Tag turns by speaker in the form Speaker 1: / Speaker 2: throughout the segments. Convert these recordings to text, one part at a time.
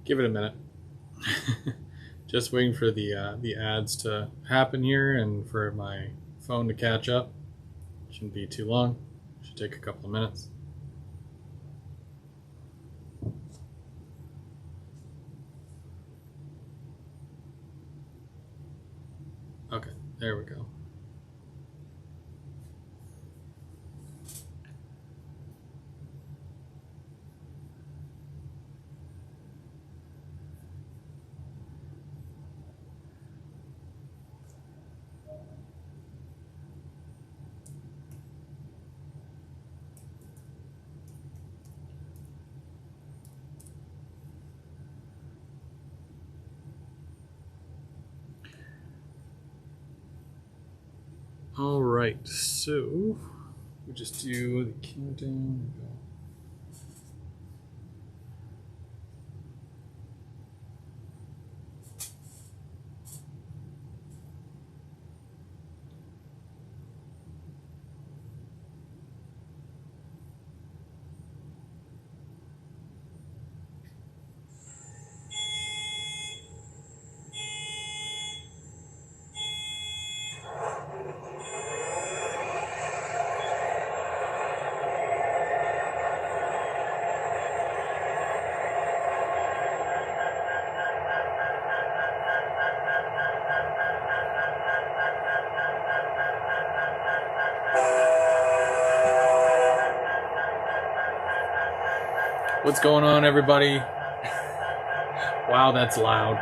Speaker 1: Give it a minute. Just waiting for the ads to happen here and for my phone to catch up. Shouldn't be too long. Should take a couple of minutes. Okay, there we go. All right, so we just do the countdown. What's going on, everybody? Wow, that's loud.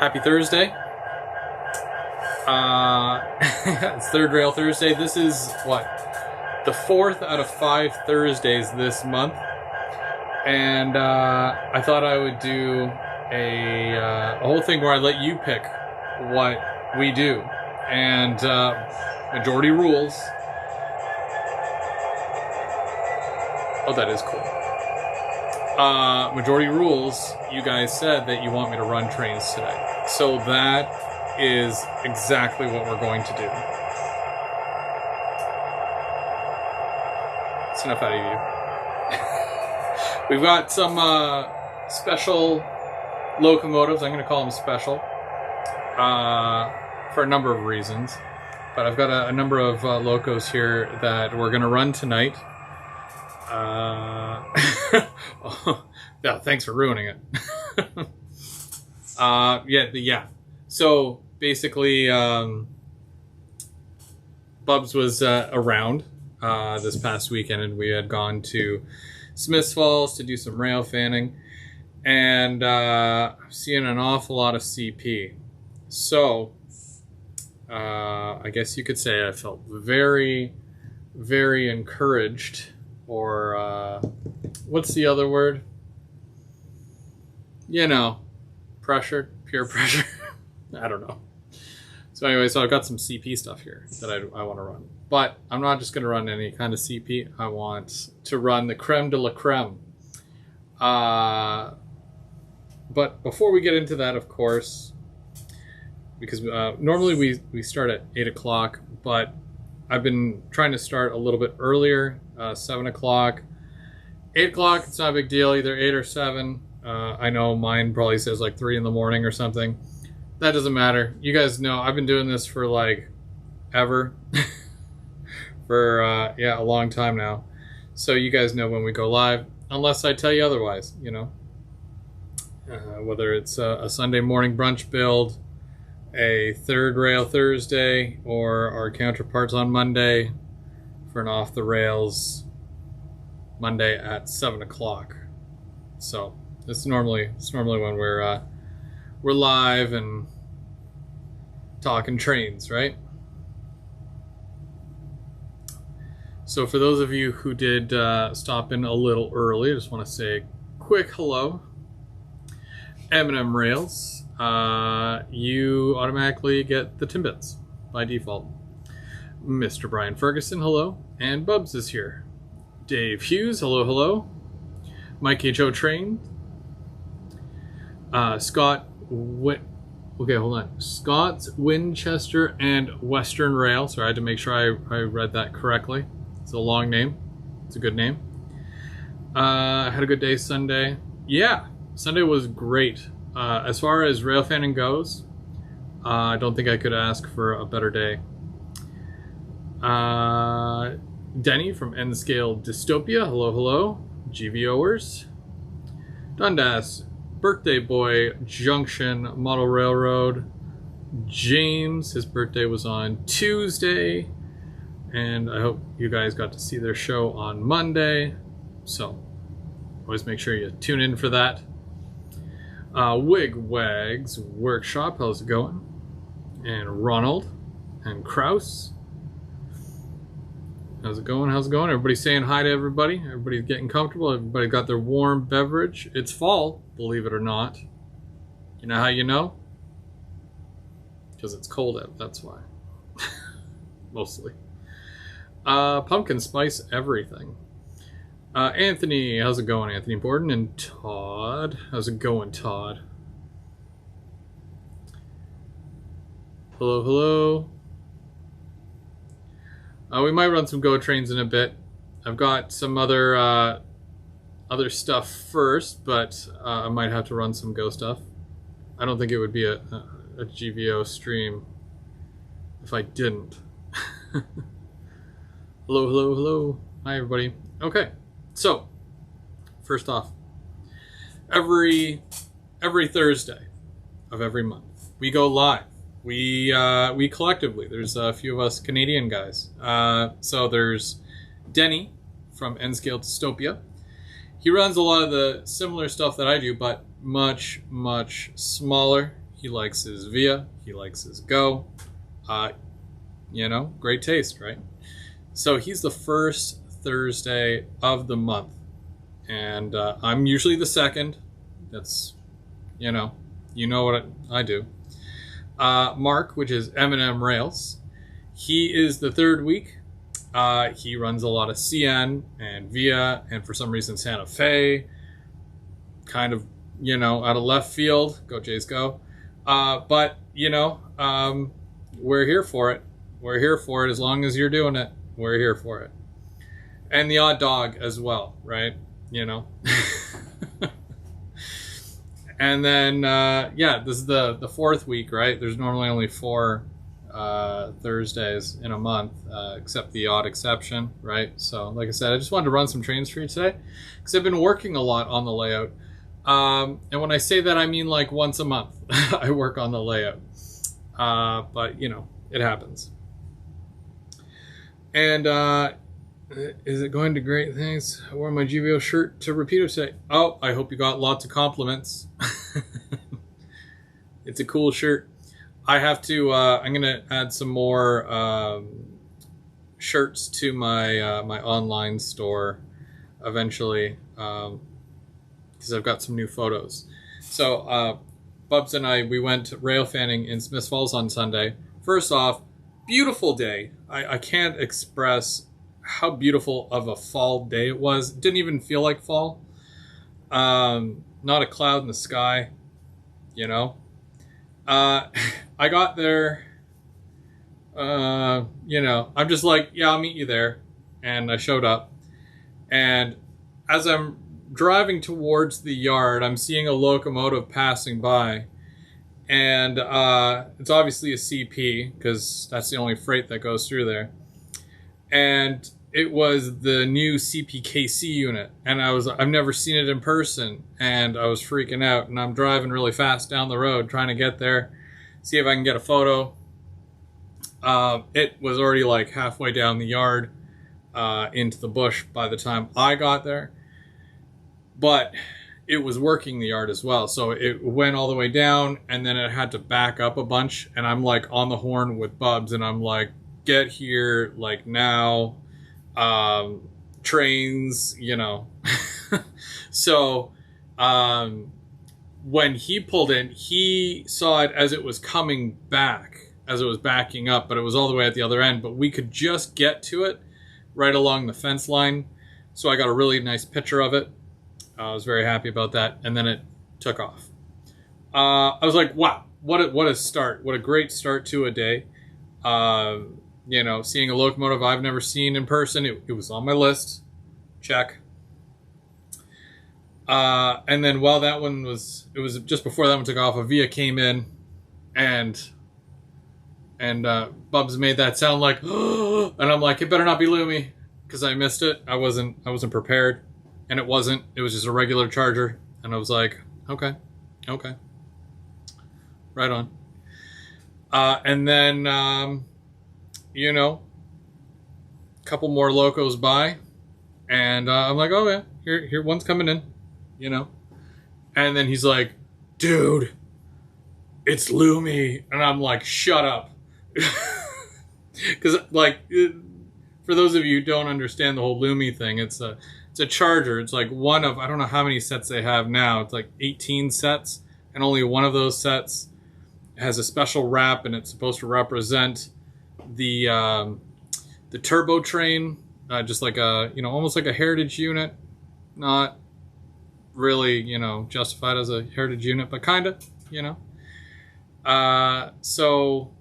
Speaker 1: Happy Thursday. It's Third Rail Thursday. This is, what, the 4th out of 5 Thursdays this month. And I thought I would do a whole thing where I let you pick what we do. And majority rules. Oh, that is cool. Majority rules, you guys said that you want me to run trains today. So that is exactly what we're going to do. That's enough out of you. We've got some special locomotives. I'm going to call them special for a number of reasons. But I've got a number of locos here that we're going to run tonight. Yeah, thanks for ruining it. Yeah. So basically, Bubs was around this past weekend, and we had gone to Smiths Falls to do some rail fanning, and I'm seeing an awful lot of CP. So I guess you could say I felt very, very encouraged. Or, what's the other word? You know, pressure, peer pressure. I don't know. So anyway, so I've got some CP stuff here that I want to run. But I'm not just going to run any kind of CP. I want to run the creme de la creme. But before we get into that, of course, because normally we start at 8 o'clock, but I've been trying to start a little bit earlier, 7 o'clock. 8 o'clock, it's not a big deal, either 8 or 7. I know mine probably says like 3 in the morning or something. That doesn't matter. You guys know I've been doing this for like ever. For, a long time now. So you guys know when we go live, unless I tell you otherwise, you know. Whether it's a Sunday morning brunch build, a Third Rail Thursday, or our counterparts on Monday for an off the rails Monday at 7 o'clock. So it's normally when we're live and talking trains, right? So for those of you who did stop in a little early, I just want to say a quick hello. M&M Rails. You automatically get the Timbits by default. Mr. Brian Ferguson, hello. And Bubs is here. Dave Hughes, hello. Mike H.O. Train. Scott Scott's Winchester and Western Rail. Sorry, I had to make sure I read that correctly. It's a long name. It's a good name. I had a good day Sunday. Yeah, Sunday was great. As far as rail fanning goes, I don't think I could ask for a better day. Denny from N-Scale Dystopia, hello, hello. GVOers. Dundas, Birthday Boy, Junction, Model Railroad. James, his birthday was on Tuesday, and I hope you guys got to see their show on Monday. So, always make sure you tune in for that. Wig Wags Workshop, how's it going? And Ronald and Kraus. How's it going? How's it going? Everybody's saying hi to everybody. Everybody's getting comfortable. Everybody got their warm beverage. It's fall, believe it or not. You know how you know? Because it's cold out, that's why. Mostly. Pumpkin spice everything. Anthony, how's it going, Anthony Borden? And Todd, how's it going, Todd? Hello, hello. We might run some Go Trains in a bit. I've got some other stuff first, but I might have to run some Go stuff. I don't think it would be a GVO stream if I didn't. Hello, hello, hello. Hi, everybody. Okay, so first off, every Thursday of every month we go live. We collectively, there's a few of us Canadian guys. So there's Denny from N-Scale Dystopia. He runs a lot of the similar stuff that I do, but much, much smaller. He likes his Via. He likes his Go. You know, great taste, right? So he's the first Thursday of the month. And I'm usually the second. That's, you know what I do. Mark, which is M&M Rails, he is the third week. He runs a lot of CN and Via, and for some reason Santa Fe, kind of, out of left field. Go Jays, go. But, we're here for it. We're here for it as long as you're doing it. We're here for it. And the odd dog as well, right? And then, this is the fourth week, right? There's normally only 4 Thursdays in a month, except the odd exception, right? So, like I said, I just wanted to run some trains for you today because I've been working a lot on the layout. And when I say that, I mean like once a month I work on the layout. But, it happens. And is it going to great things? I wore my GVO shirt to Rapido today. Oh, I hope you got lots of compliments. It's a cool shirt. I have to, I'm going to add some more shirts to my my online store eventually, because I've got some new photos. So Bubs and I, we went rail fanning in Smiths Falls on Sunday. First off, beautiful day. I can't express how beautiful of a fall day it was. It didn't even feel like fall. Not a cloud in the sky, I got there, I'm just like, yeah, I'll meet you there. And I showed up. And as I'm driving towards the yard, I'm seeing a locomotive passing by. And it's obviously a CP, because that's the only freight that goes through there. And it was the new CPKC unit. And I've never seen it in person. And I was freaking out. And I'm driving really fast down the road, trying to get there, see if I can get a photo. It was already like halfway down the yard, into the bush by the time I got there. But it was working the yard as well. So it went all the way down, and then it had to back up a bunch. And I'm like on the horn with Bubs, and I'm like, get here, like now. Trains, So, when he pulled in, he saw it as it was coming back, as it was backing up, but it was all the way at the other end. But we could just get to it right along the fence line. So I got a really nice picture of it. I was very happy about that. And then it took off. I was like, wow, what a start. What a great start to a day. Seeing a locomotive I've never seen in person. It was on my list. Check. And then while that one was, it was just before that one took off, Avia came in and Bubs made that sound like, and I'm like, it better not be Lumi, because I missed it. I wasn't prepared, and it wasn't. It was just a regular charger, and I was like, okay, right on. And then you know, a couple more locos by, and I'm like, oh yeah, here one's coming in, you know, and then he's like, dude, it's Lumi, and I'm like, shut up. Because like, for those of you who don't understand the whole Lumi thing, it's a charger. It's like one of, I don't know how many sets they have now. It's like 18 sets, and only one of those sets has a special wrap, and it's supposed to represent the turbo train, just like a, you know, almost like a heritage unit, not really, you know, justified as a heritage unit, but kind of, you know. So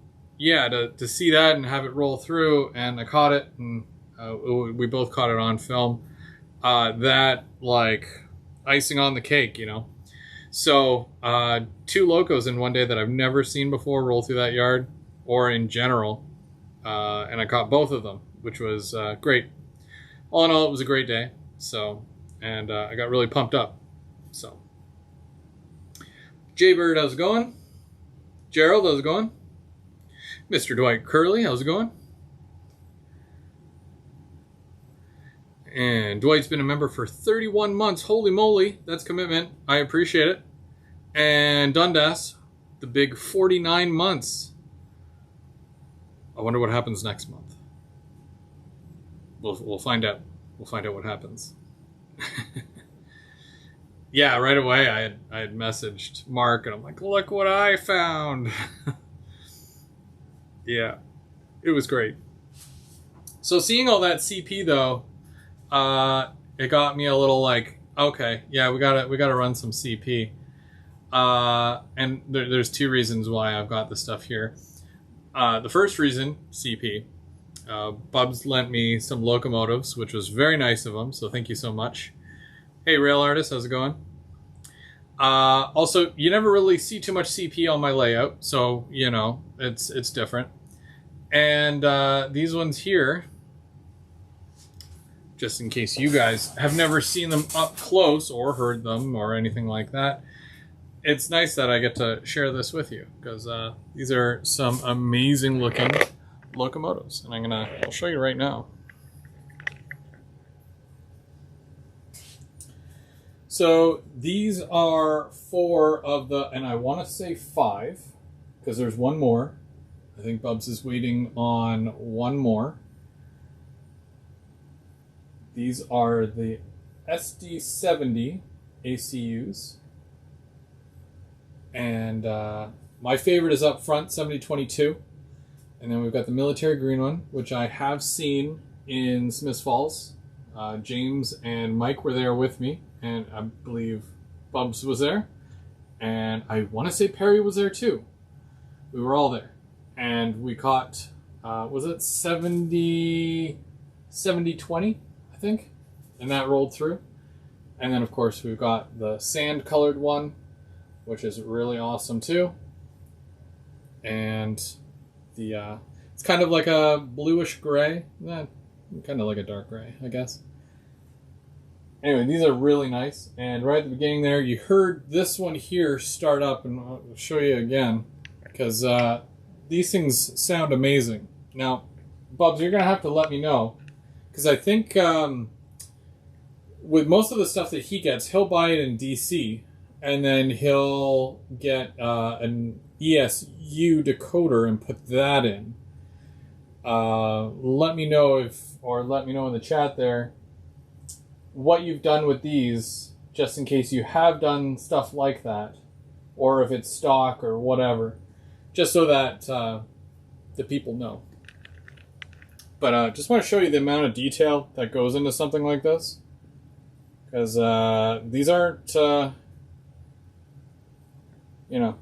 Speaker 1: yeah, to see that and have it roll through, and I caught it, and we both caught it on film. That, like, icing on the cake, you know. So 2 locos in one day that I've never seen before roll through that yard, or in general, and I caught both of them, which was great. All in all, it was a great day. So, and I got really pumped up. So, Jaybird, how's it going? Gerald, how's it going? Mr. Dwight Curley, how's it going? And Dwight's been a member for 31 months. Holy moly, that's commitment. I appreciate it. And Dundas, the big 49 months. I wonder what happens next month. We'll find out. We'll find out what happens. Yeah, right away I had messaged Mark, and I'm like, look what I found. Yeah, it was great. So seeing all that CP though, it got me a little like, okay, yeah, we gotta run some CP. And there's 2 reasons why I've got the stuff here. The first reason, CP. Bubs lent me some locomotives, which was very nice of him, so thank you so much. Hey, Rail Artist, how's it going? Also, you never really see too much CP on my layout, so, you know, it's different. And these ones here, just in case you guys have never seen them up close or heard them or anything like that, it's nice that I get to share this with you, because these are some amazing looking locomotives, and I'll show you right now. So these are 4 of the, and I want to say 5, because there's one more. I think Bubs is waiting on one more. These are the SD70 ACUs. And my favorite is up front, 7022. And then we've got the military green one, which I have seen in Smiths Falls. James and Mike were there with me, and I believe Bubs was there. And I want to say Perry was there too. We were all there. And we caught, was it 70-20, I think? And that rolled through. And then, of course, we've got the sand-colored one, which is really awesome too. And the it's kind of like a bluish gray. Kind of like a dark gray, I guess. Anyway, these are really nice. And right at the beginning there, you heard this one here start up, and I'll show you again, because these things sound amazing. Now, Bubs, you're going to have to let me know, because I think with most of the stuff that he gets, he'll buy it in DC, and then he'll get an ESU decoder and put that in. Let me know let me know in the chat there what you've done with these, just in case you have done stuff like that, or if it's stock or whatever, just so that the people know. But just want to show you the amount of detail that goes into something like this, because these aren't, you know,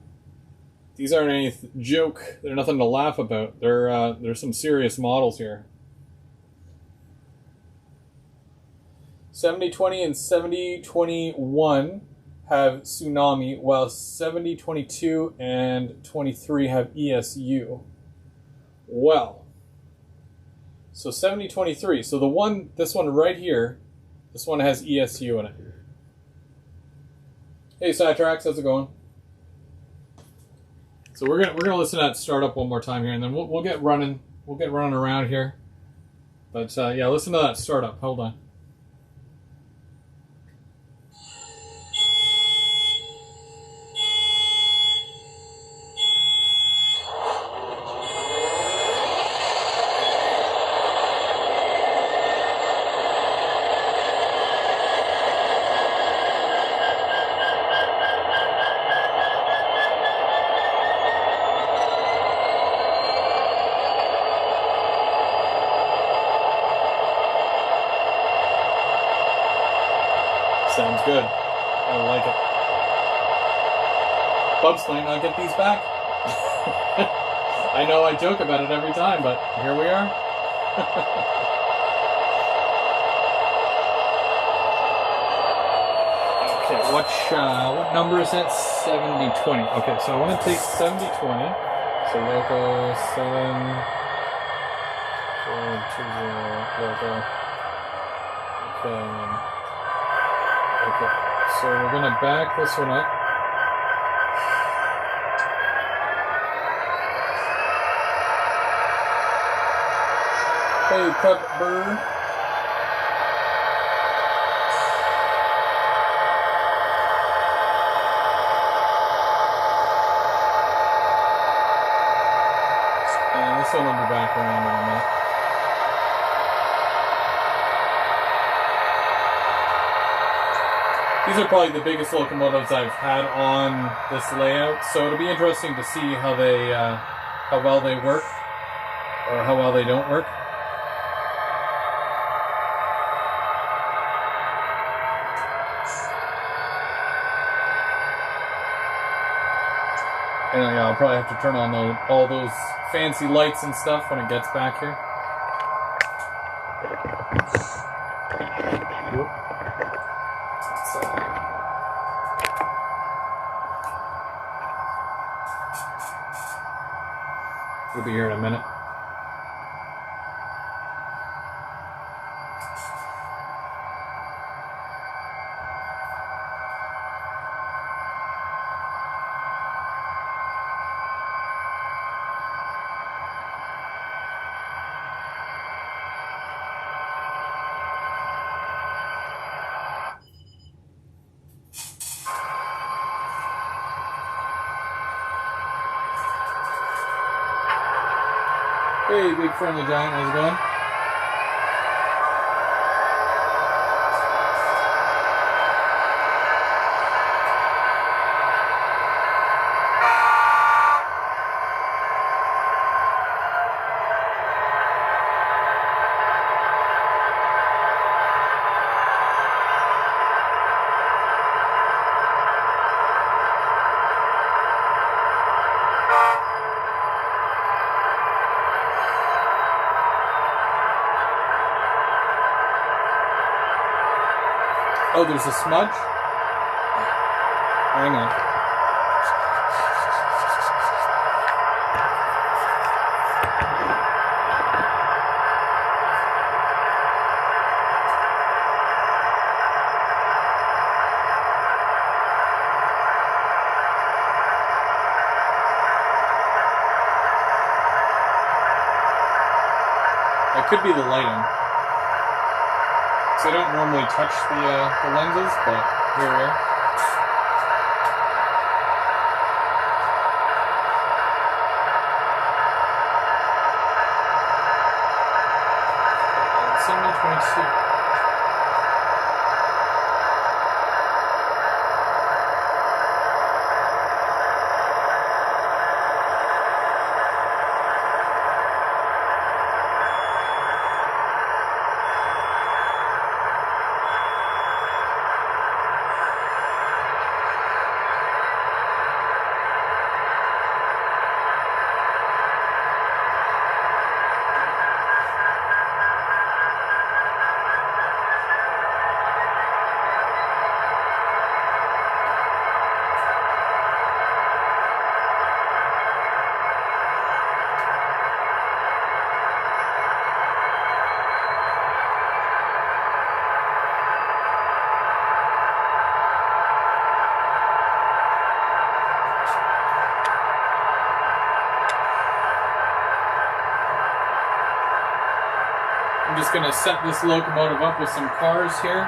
Speaker 1: these aren't any joke. They're nothing to laugh about. There's some serious models here. 7020 and 7021 have tsunami, while 7022 and 23 have ESU. Well, so 7023. So this one right here, this one has ESU in it. Hey, Sidetracks, how's it going? So we're gonna listen to that startup one more time here, and then we'll get running. We'll get running around here. But yeah, listen to that startup. Hold on. Sounds good. I like it. Bubs might not get these back. I know I joke about it every time, but here we are. Okay, what number is that? 7020. Okay, so I want to take 7020. So local 7420 local. Okay. Okay, so we're going to back this one up. Hey, Pepper. And this one will be back around in a minute. These are probably the biggest locomotives I've had on this layout, so it'll be interesting to see how well they work, or how well they don't work. And yeah, I'll probably have to turn on all those fancy lights and stuff when it gets back here. Whoop. We'll be here in a minute. Hey, big friendly giant, how's it going? Oh, there's a smudge? Hang on. That could be the lighting. So I don't normally touch the lenses, but here we are. And 7022. gonna set this locomotive up with some cars here.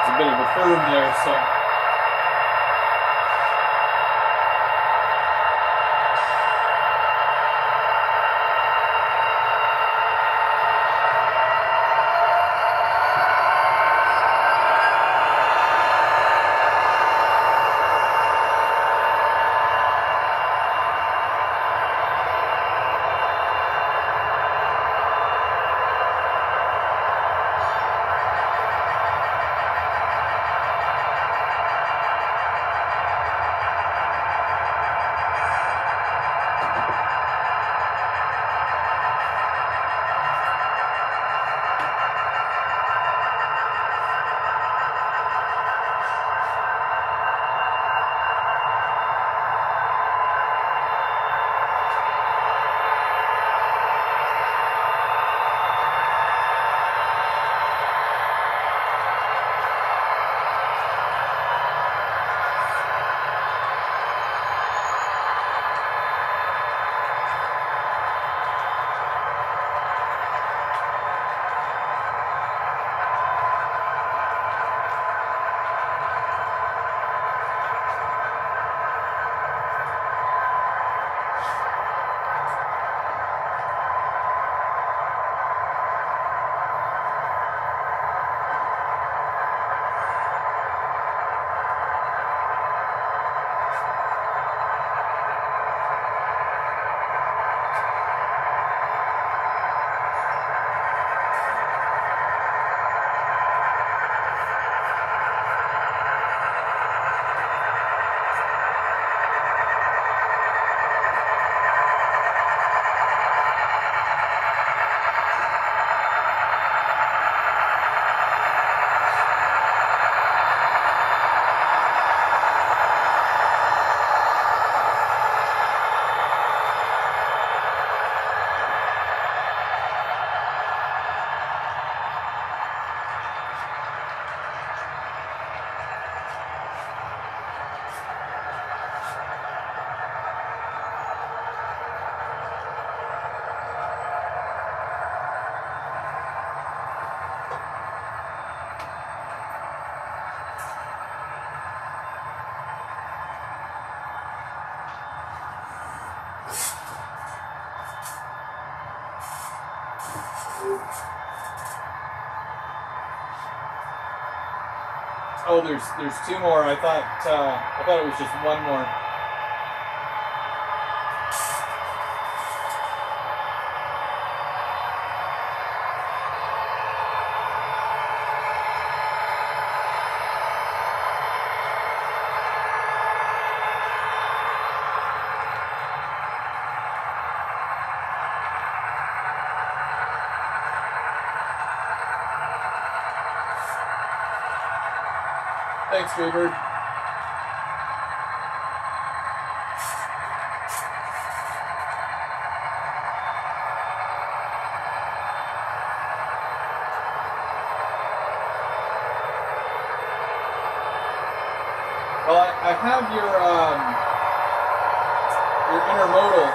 Speaker 1: A bit of a curve there, so Oh, there's two more. I thought it was just one more. Thanks, Freebird. Well, I have your intermodal,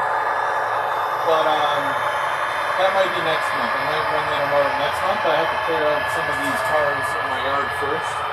Speaker 1: but that might be next month. I might run the intermodal next month. I have to clear out some of these cars in my yard first.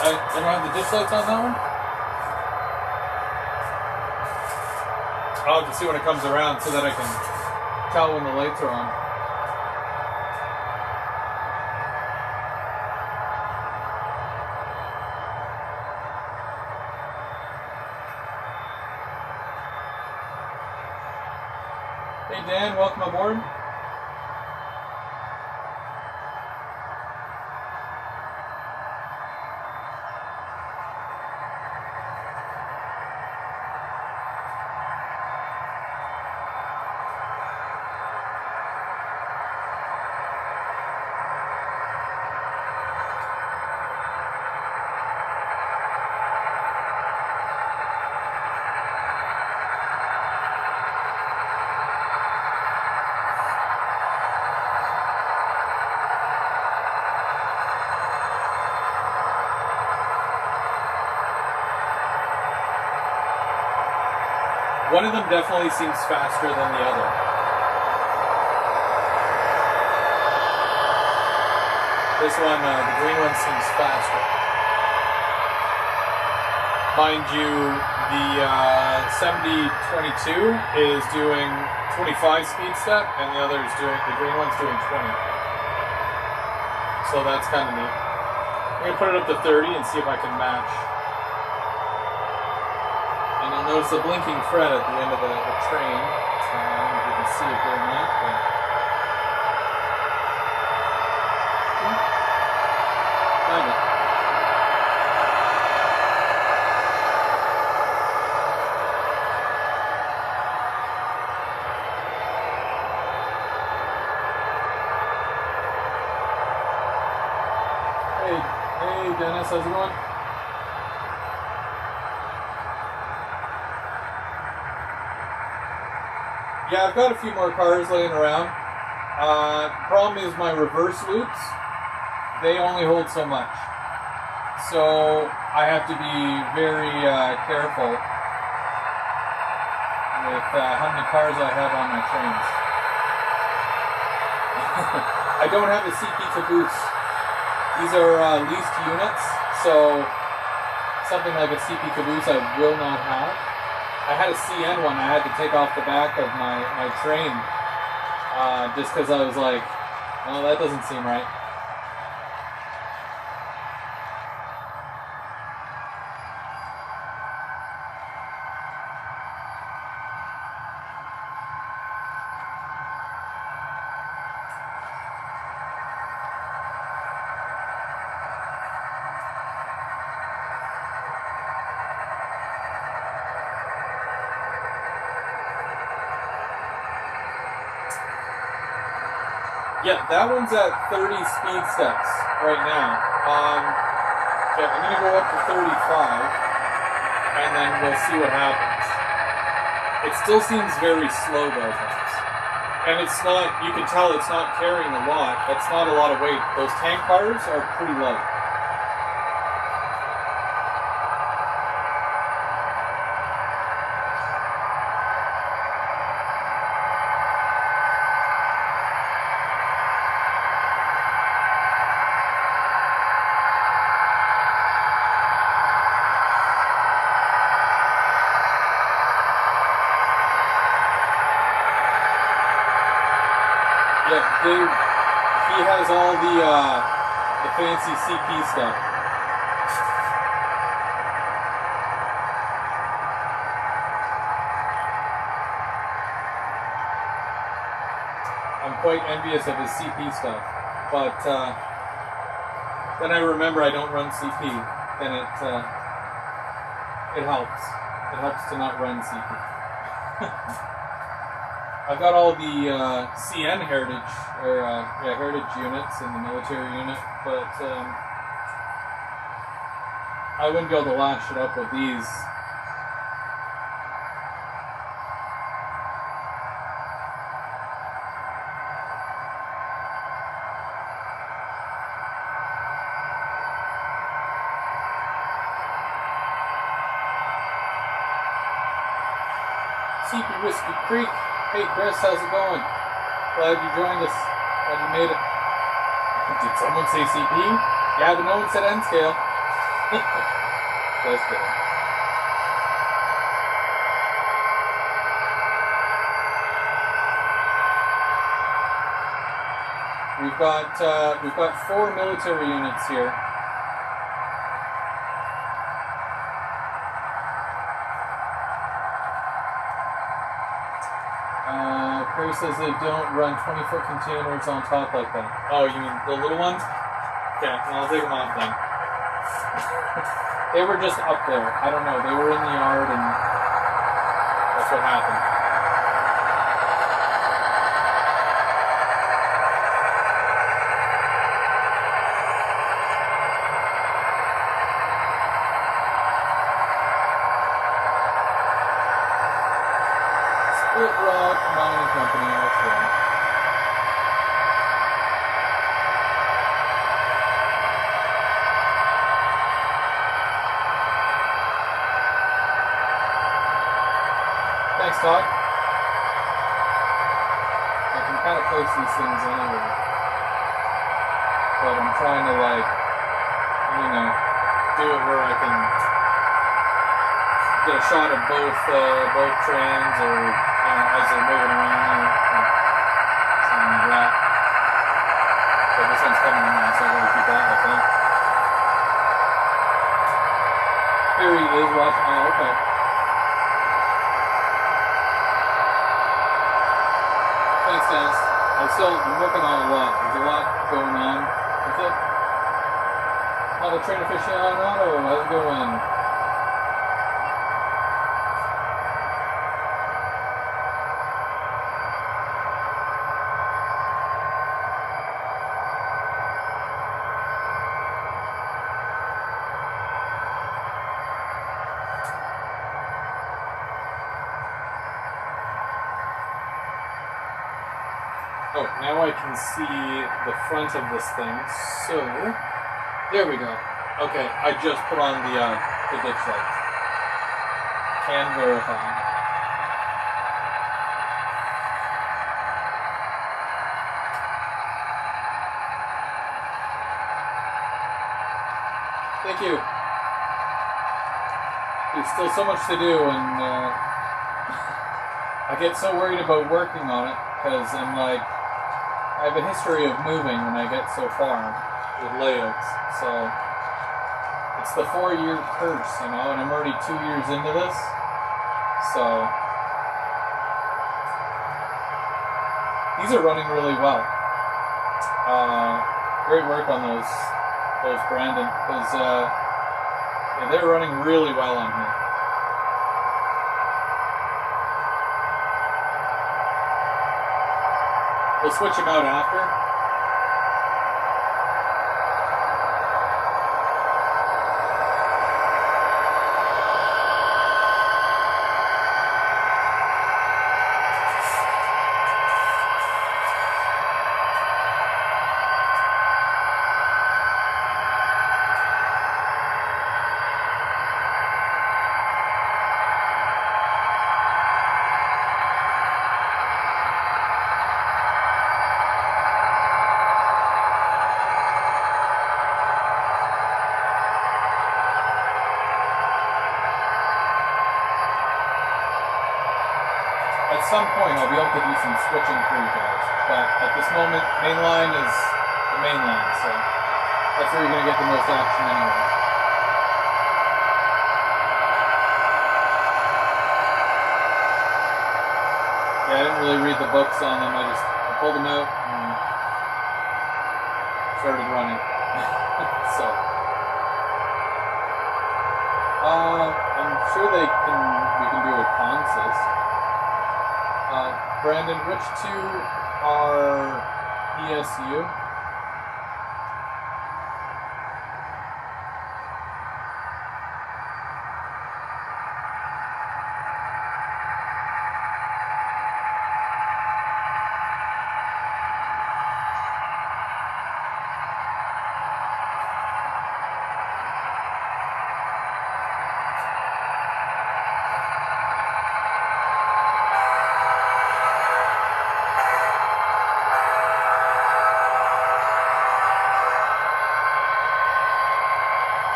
Speaker 1: I don't have the ditch lights on that one? I'll have to see when it comes around so that I can tell when the lights are on. Hey Dan, welcome aboard. One of them definitely seems faster than the other. This one, the green one seems faster. Mind you, the 7022 is doing 25 speed step, and the green one's doing 20. So that's kind of neat. I'm gonna put it up to 30 and see if I can match. And you'll notice a blinking fret at the end of the train. I don't know if you can see it there or not, but... Kind of. Hey Dennis, how's it going? Yeah, I've got a few more cars laying around. Problem is my reverse loops, they only hold so much. So I have to be very careful with how many cars I have on my trains. I don't have a CP caboose. These are leased units, so something like a CP caboose I will not have. I had a CN one I had to take off the back of my train just because I was like, well, that doesn't seem right. Yeah, that one's at 30 speed steps right now. Okay, I'm going to go up to 35, and then we'll see what happens. It still seems very slow though, guys. And it's not, you can tell it's not carrying a lot. That's not a lot of weight. Those tank cars are pretty light. He has all the fancy CP stuff. I'm quite envious of his CP stuff, but then I remember I don't run CP, then it helps. It helps to not run CP. I've got all the CN heritage, or heritage units in the military unit, but I wouldn't be able to lash it up with these. CP Whiskey Creek. Hey Chris, how's it going? Glad you joined us. Glad you made it. Did someone say CP? Yeah, but no one said N scale. Just kidding. We've got 4 military units here. Perry says they don't run 20-foot containers on top like that. Oh, you mean the little ones? Okay, I'll take them off then. They were just up there. I don't know. They were in the yard and that's what happened. Split Rock Mining Company, that's right. Thanks, Todd. I can kind of place these things anywhere. But I'm trying to, like, you know, do it where I can get a shot of both trains, or as they're moving around, something like that. But this one's coming in now, so I'm going to keep that, I think. Here he is watching. Oh, okay. Thanks, Dennis. I'm working on a lot. There's a lot going on with it. Not a train aficionado. How's it going? Oh, now I can see the front of this thing. So, there we go. Okay, I just put on the ditch lights. Can verify. Thank you. There's still so much to do, and I get so worried about working on it, because I'm like, I have a history of moving when I get so far with layouts, so it's the 4-year curse, and I'm already 2 years into this, so these are running really well. Great work on those Brandon, because they're running really well on here. We'll switch them out after. at some point I'll be able to do some switching for you guys. But at this moment, main line is the main line, so that's where you're going to get the most action anyways. Yeah, I didn't really read the books on them. I pulled them out and started running. So, I'm sure we can do a consist. Brandon, which two are ESU?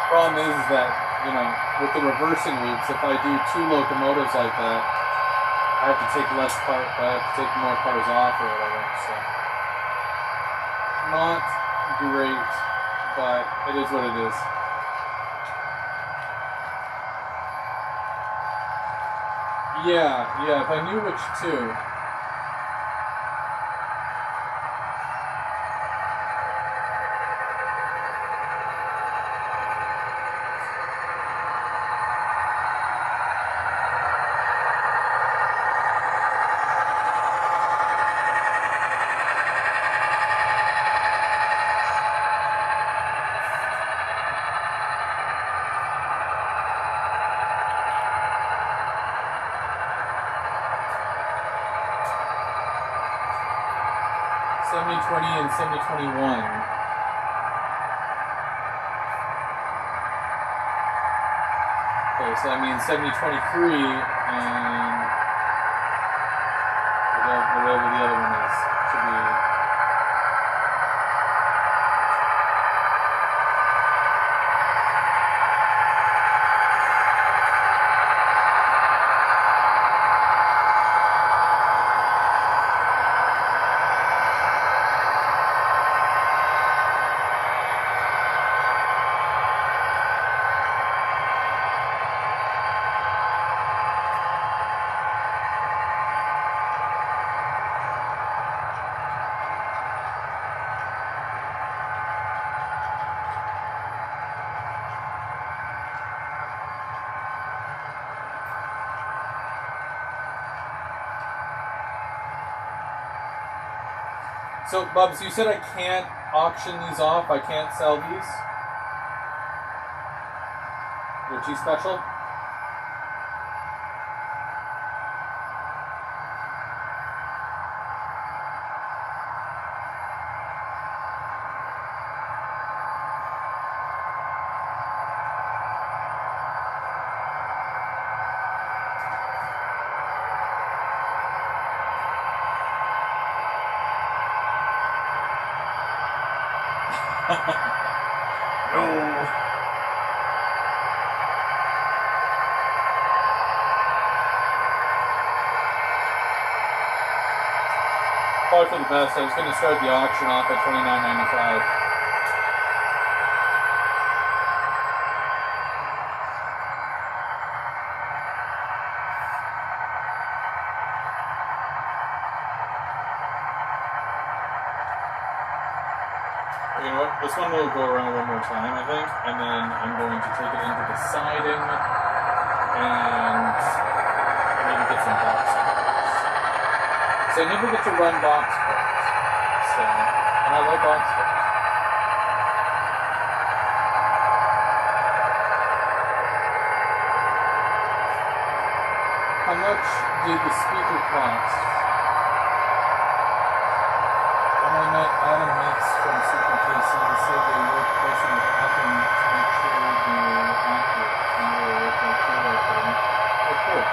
Speaker 1: Problem is that, with the reversing loops, if I do two locomotives like that, I have to take more cars off or whatever, so not great, but it is what it is. Yeah, if I knew which two. And 7021. Okay, so that means 7023 and whatever the other one is should be. So, Bubs, you said I can't auction these off? I can't sell these? Your G special? No. Probably for the best. I was going to start the auction off at $29.95. You know what? This one will go around one more time, I think, and then I'm going to take it into the siding and maybe get some box cars. So I never get to run box cars. So, and I like box cars. How much did the speaker cost? When I met Adam Mix from Super KC, he said they work closely with Apple to make sure they're accurate and they're working through that for me. Oh, cool.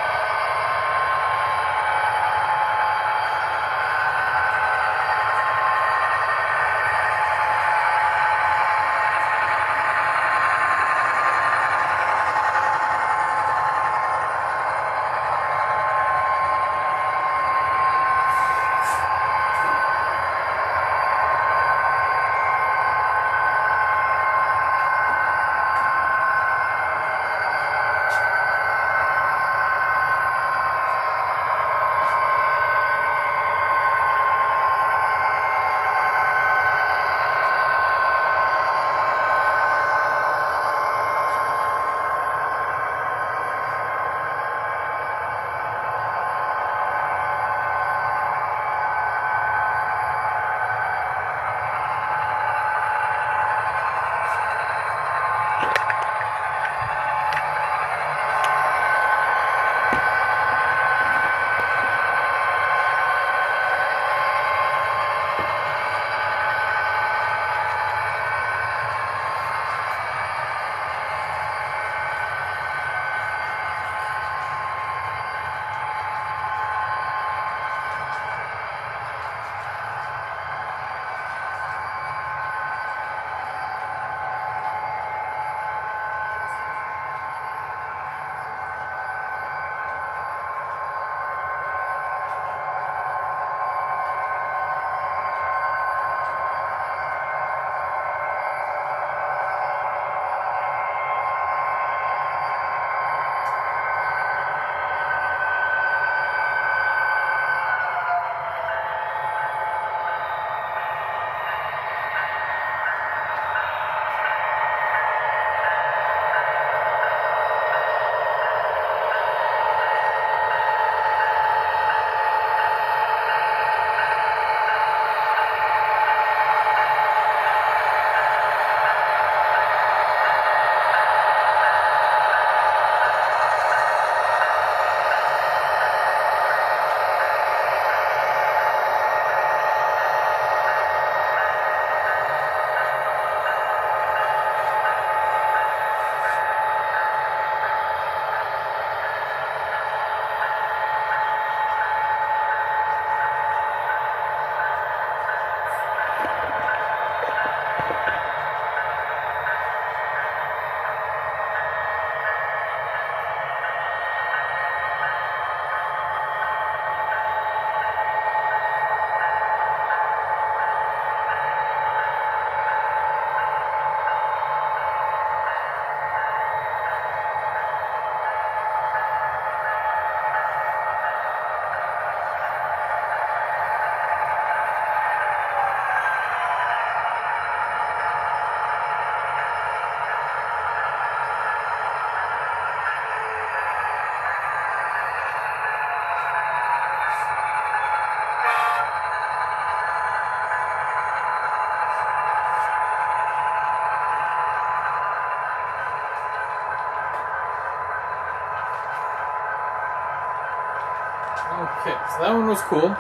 Speaker 1: Okay, so that one was cool.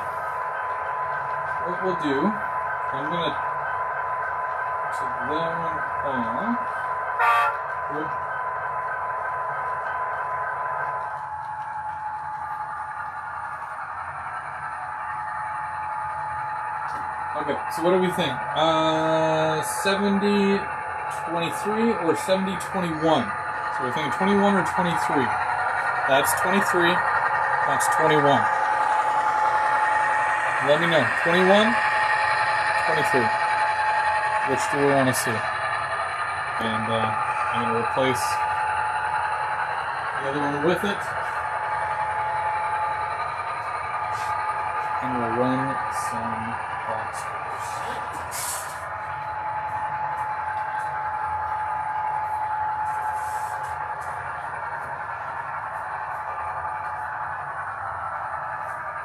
Speaker 1: What we'll do, I'm gonna take that one off. Oop. Okay, so what do we think? 70-23 or 70-21? So we're thinking 21 or 23. That's 23. That's 21. Let me know. 21, 23. Which do we want to see? And I'm going to replace the other one with it. And we'll run some box scores.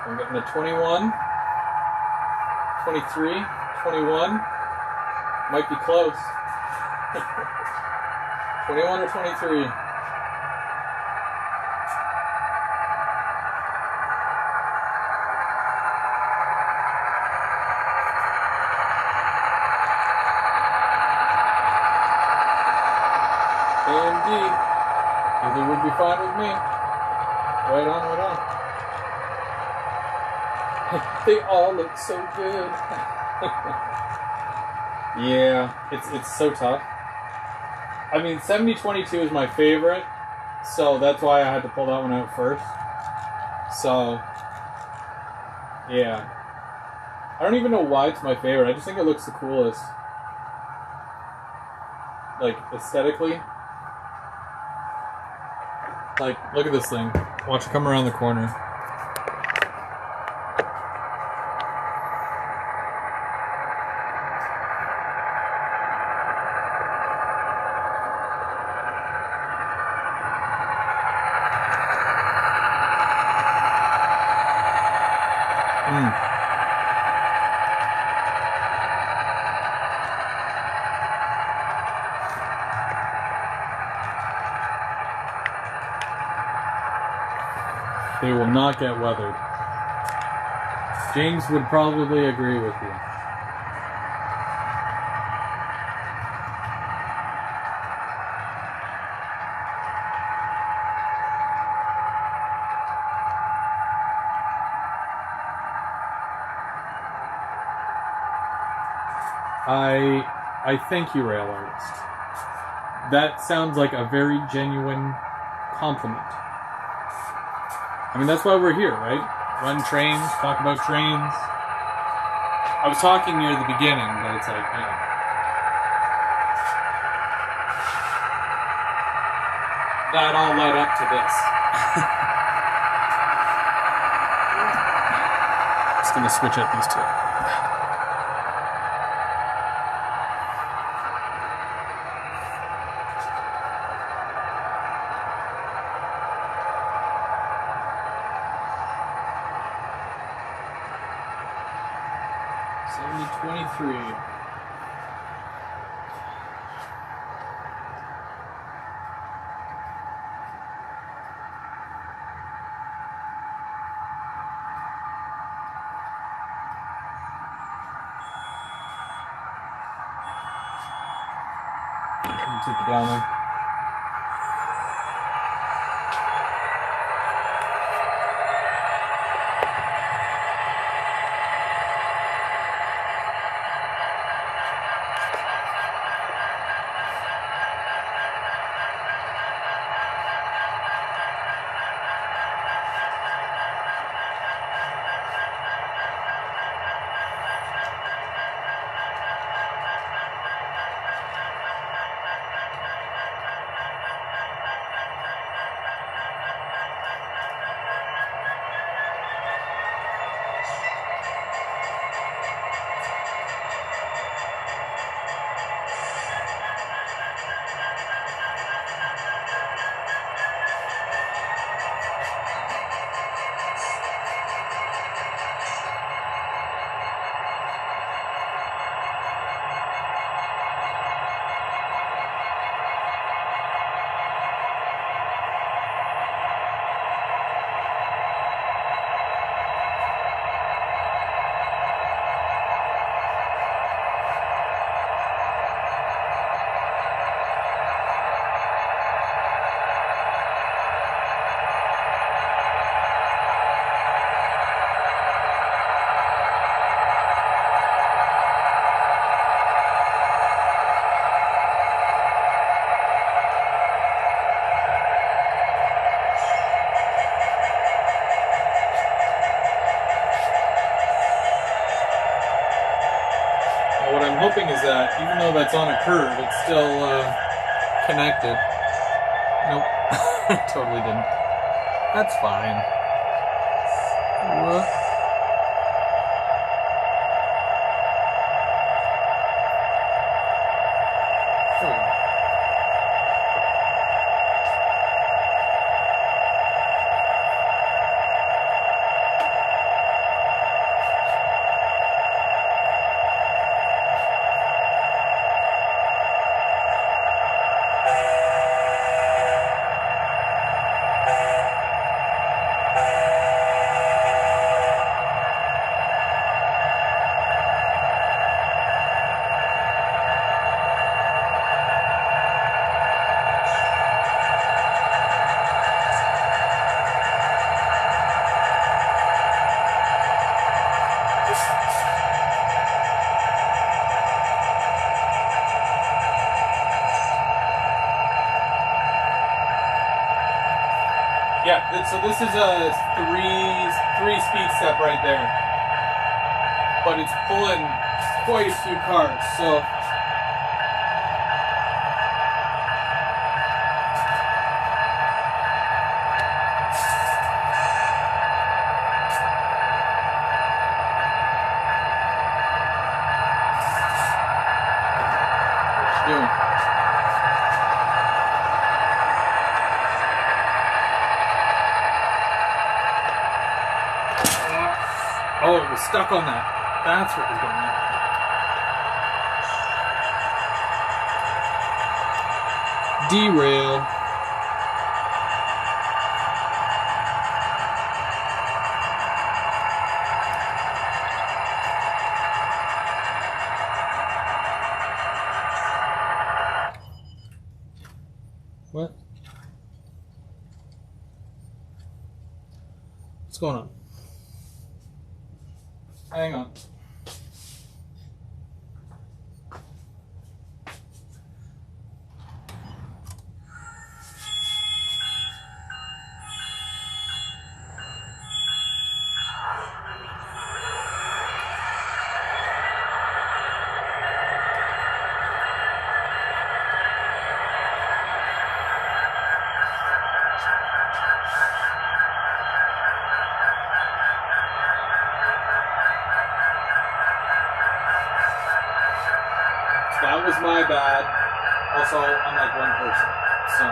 Speaker 1: I'm getting a 21, 23, 21. Might be close. 21 or 23. Indeed. Either would be fine with me. Right on, right on. They all look so good. Yeah, it's so tough. I mean, 70-22 is my favorite, so that's why I had to pull that one out first. So, yeah. I don't even know why it's my favorite. I just think it looks the coolest. Like, aesthetically. Like, look at this thing. Watch it come around the corner. They will not get weathered. James would probably agree with you. I thank you, Rail Artist. That sounds like a very genuine compliment. I mean, that's why we're here, right? Run trains, talk about trains. I was talking near the beginning, but it's like, man. That all led up to this. Just gonna switch up these two. Take it down there. though that's on a curve, it's still connected. Nope. Totally didn't. That's fine. What? Yeah, so this is a three speed step right there, but it's pulling quite a few cars. So what you doing? Oh, it was stuck on that. That's what was going on. Derail. What? What's going on? Hang on. That was my bad. Also, I'm like one person, so.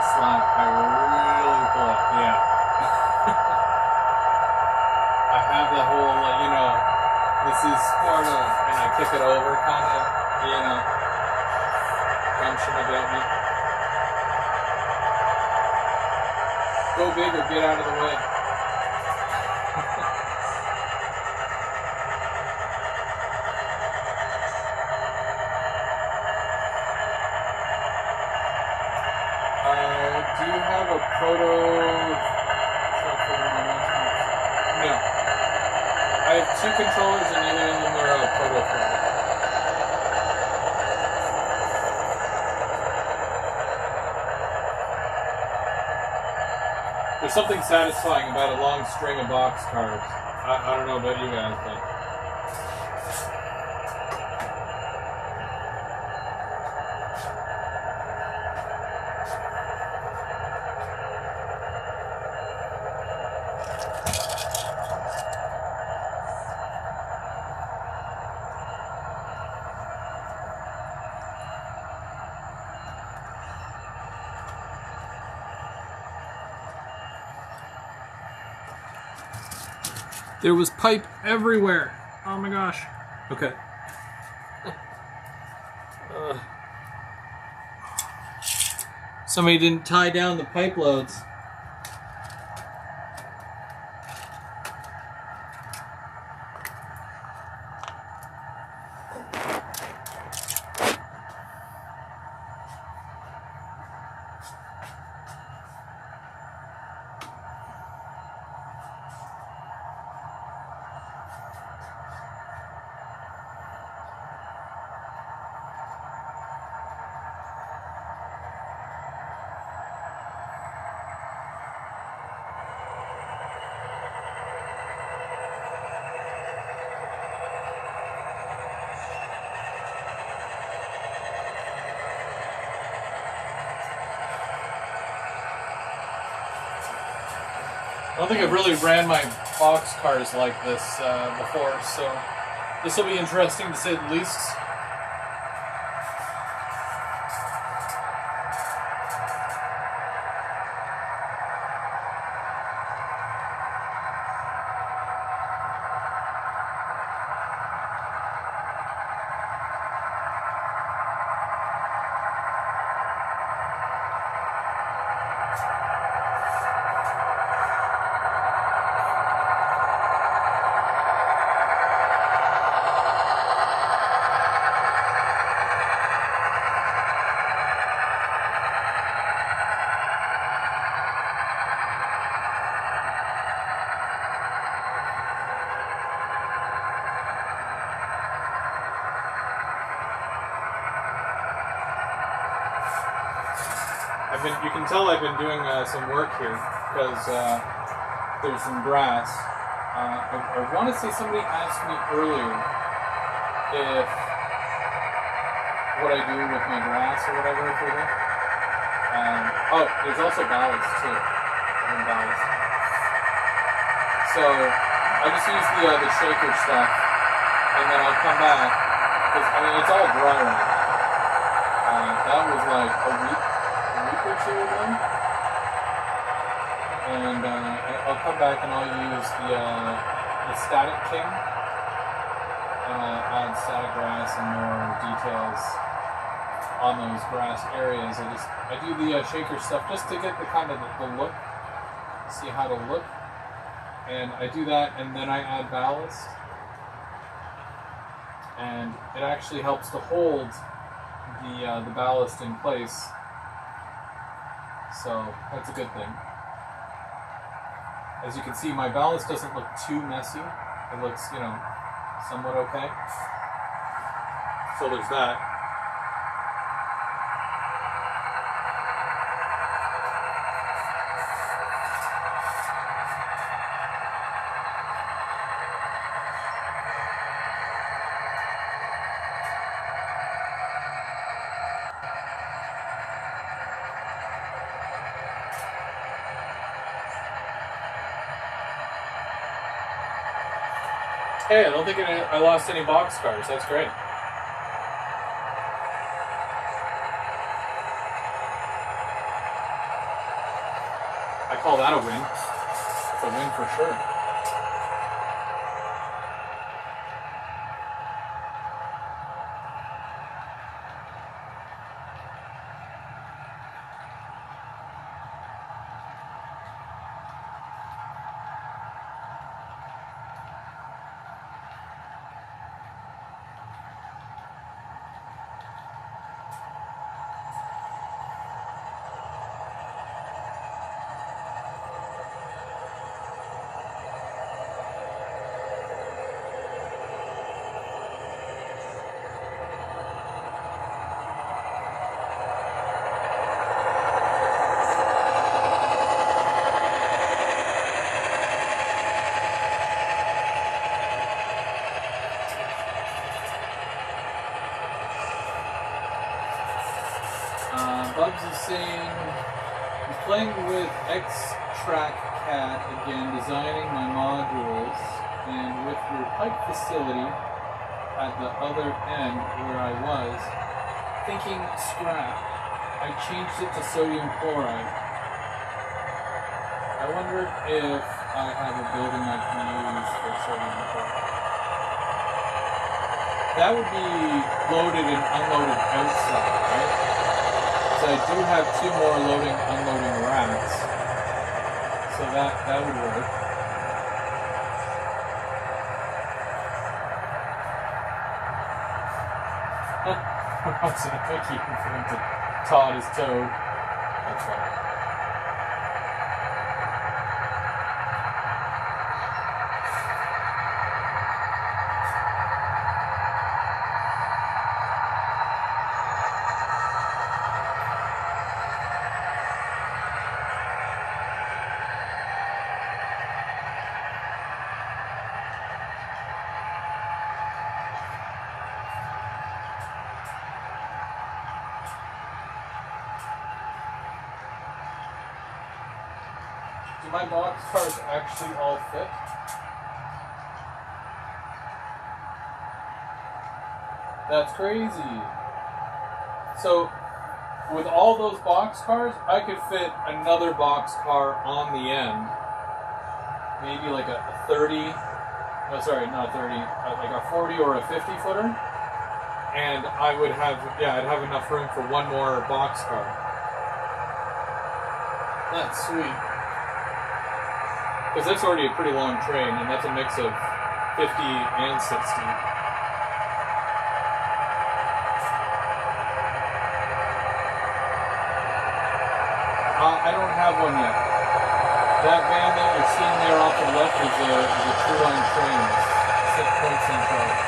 Speaker 1: Slack, I really thought, yeah. I have the whole, this is part of, and I kick it over kind of, gumption about me. Go big or get out of the way. Do you have a proto? No. I have two controllers and neither of them are a proto friendly. There's something satisfying about a long string of box cards. I don't know about you guys, but. There was pipe everywhere. Oh my gosh. Okay. Somebody didn't tie down the pipe loads. I don't think I've really ran my box cars like this before, so this will be interesting to say the least. You can tell I've been doing some work here because there's some grass. I want to say somebody asked me earlier if what I do with my grass or whatever for them. Oh, there's also ballast too. Ballast. So I just use the shaker stuff, and then I'll come back because I mean it's all dry right now. That was like a week or two ago, and I'll come back and I'll use the Static King, and I'll add static grass and more details on those grass areas. I do the shaker stuff just to get the kind of the look, see how to look, and I do that, and then I add ballast, and it actually helps to hold the ballast in place. So that's a good thing. As you can see, my ballast doesn't look too messy. It looks, somewhat okay. So there's that. Hey, I don't think I lost any box cars. That's great. I call that a win. It's a win for sure. Bubs is saying, he's playing with X-Track Cat again, designing my modules, and with your pipe facility at the other end where I was, thinking scrap, I changed it to sodium chloride. I wondered if I have a building I can use for sodium chloride. That would be loaded and unloaded outside, right? So I do have 2 more loading, unloading racks. So that would work. I was in a cookie for him to Todd his toad. That's funny. Do my box cars actually all fit? That's crazy. So, with all those box cars, I could fit another box car on the end. Maybe like a 30, oh sorry, not a 30, like a 40 or a 50 footer. And I would have, I'd have enough room for one more box car. That's sweet. Because that's already a pretty long train, and that's a mix of 50 and 60. I don't have one yet. That van that you're seeing there off to the left is a True Line train. It's 6 points in charge.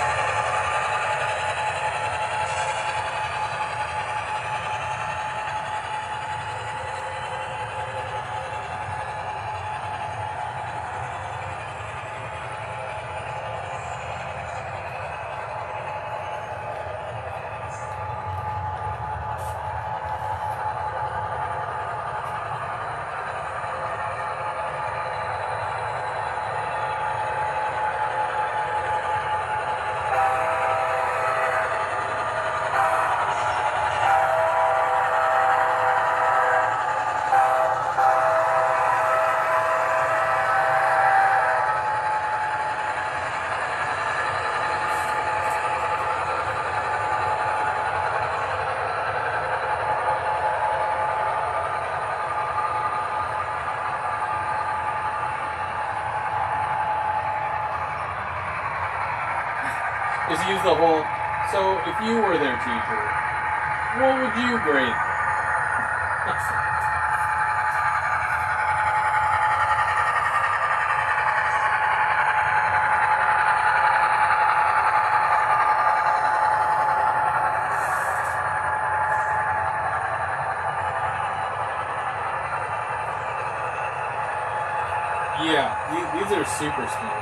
Speaker 1: Is use the whole. So if you were their teacher, what would you grade? Yeah, these are super smooth.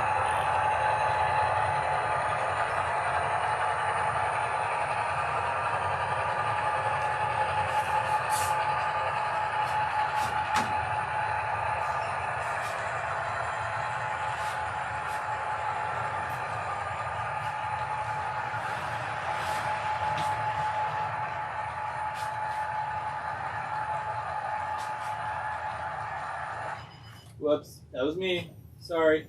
Speaker 1: Whoops, that was me. Sorry.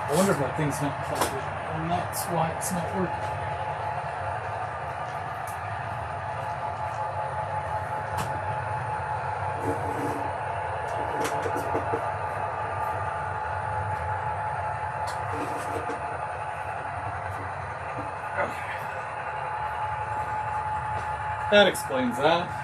Speaker 1: I wonder if that thing's not plugged in, and that's why it's not working. Okay. That explains that.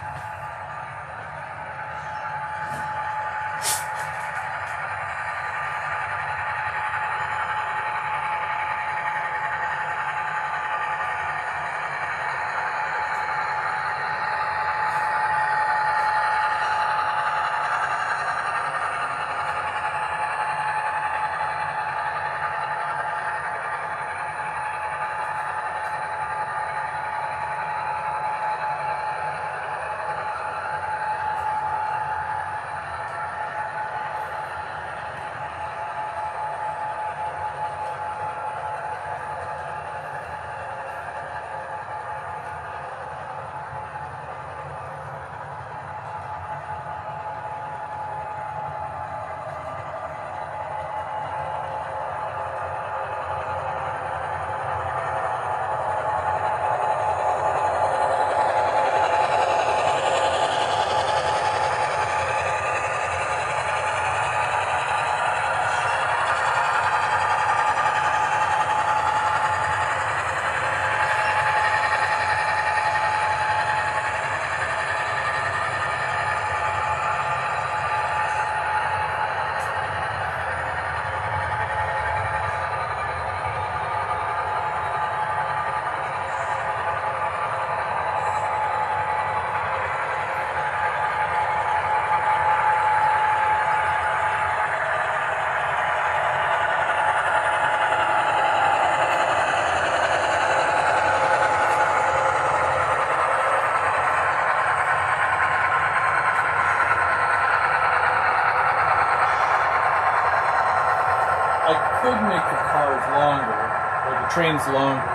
Speaker 1: I could make the cars longer, or the trains longer,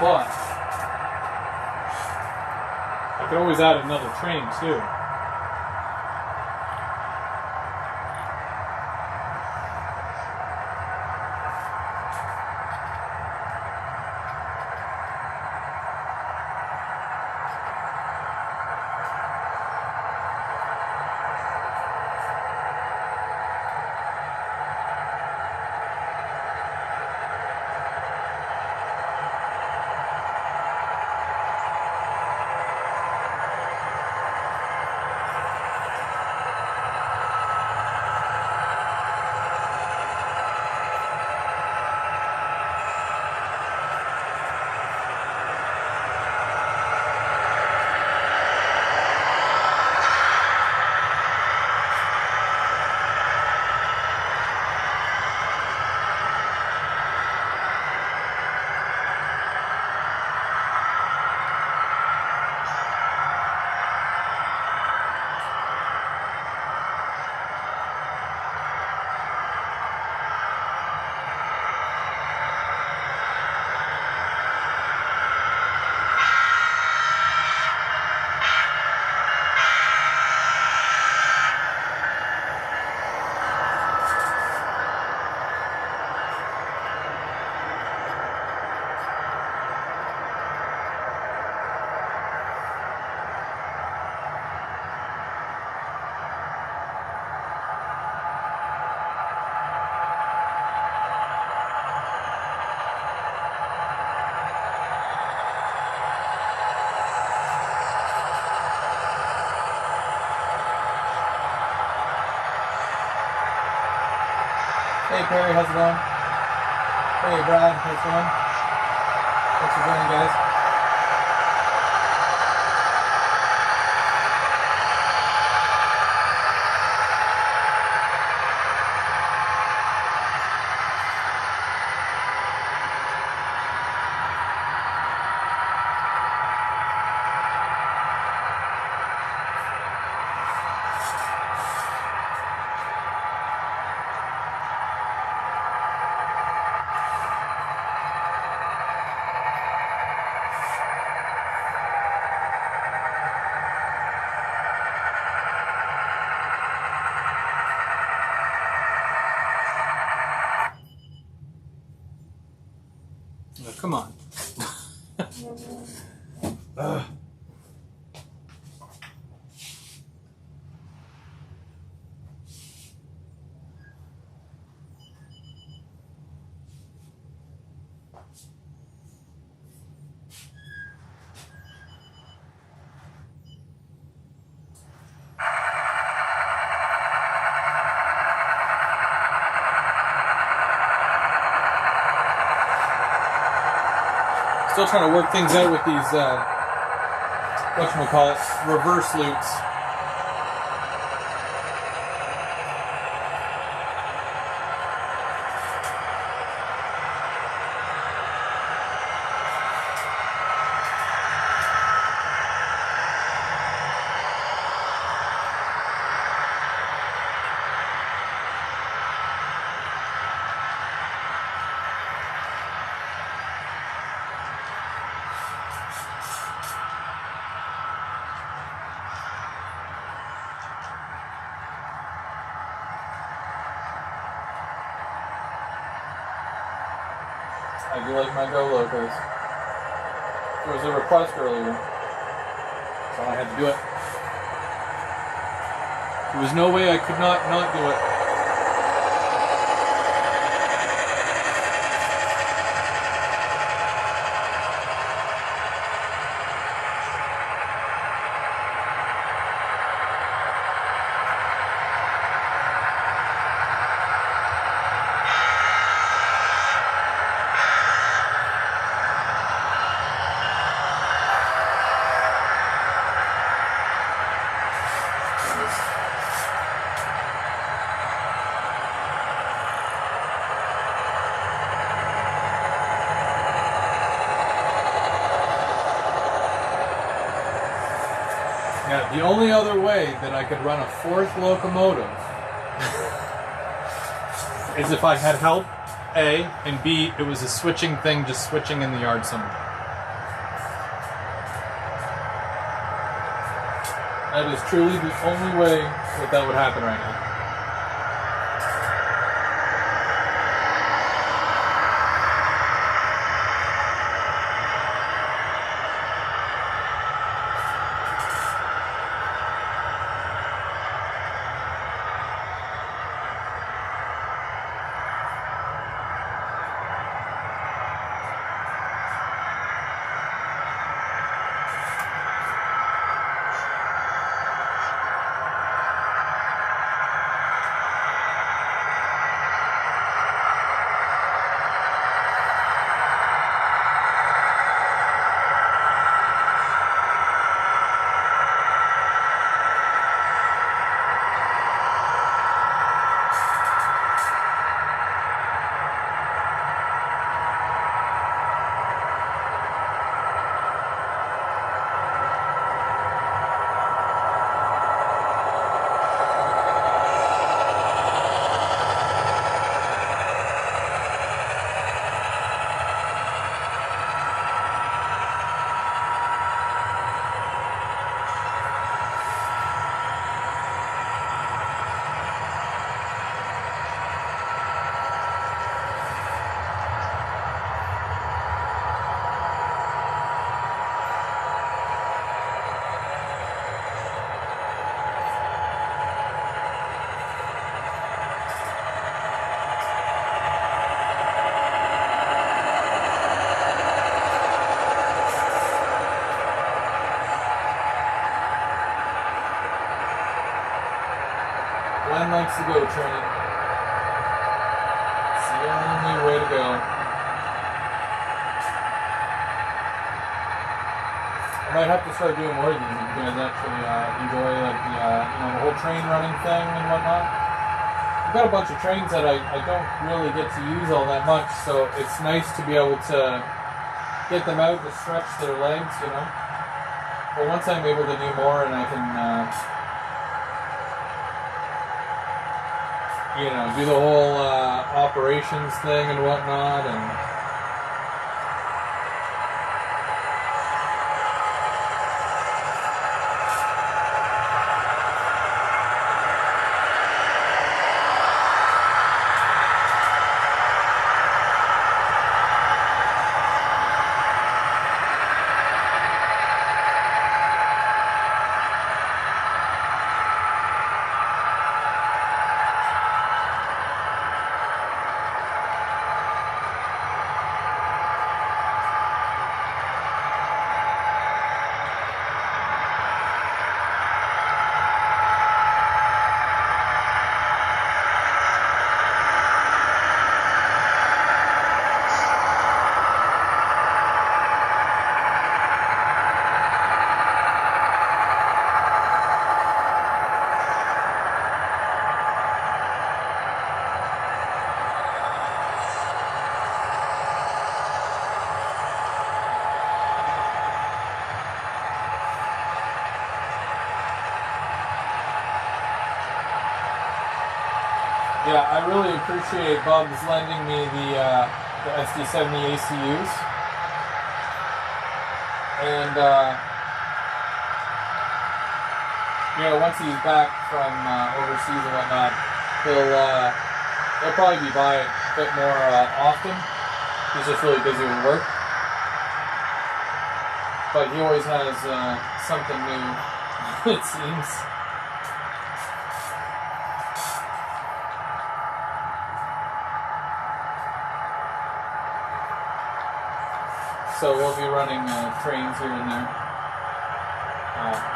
Speaker 1: but I could always add another train too. Perry, how's it going? Hey Brad, how's it going? Thanks for joining, guys. Oh, come on. Still trying to work things out with these, whatchamacallit, reverse loops. I do like my Go Locos. There was a request earlier, so I had to do it. There was no way I could not do it. Yeah, the only other way that I could run a fourth locomotive is if I had help, A, and B, it was a switching thing, just switching in the yard somewhere. That is truly the only way that would happen right now. Glenn likes to go training. way to go. I might have to start doing more of these if you guys actually enjoy like the whole train running thing and whatnot. I've got a bunch of trains that I don't really get to use all that much, so it's nice to be able to get them out to stretch their legs, you know. But once I'm able to do more and I can, do the whole operations thing and whatnot, and yeah, I really appreciate Bubs lending me the SD70 ACUs. And, once he's back from overseas and whatnot, he'll probably be by a bit more often. He's just really busy with work. But he always has something new, it seems. So we'll be running trains here and there.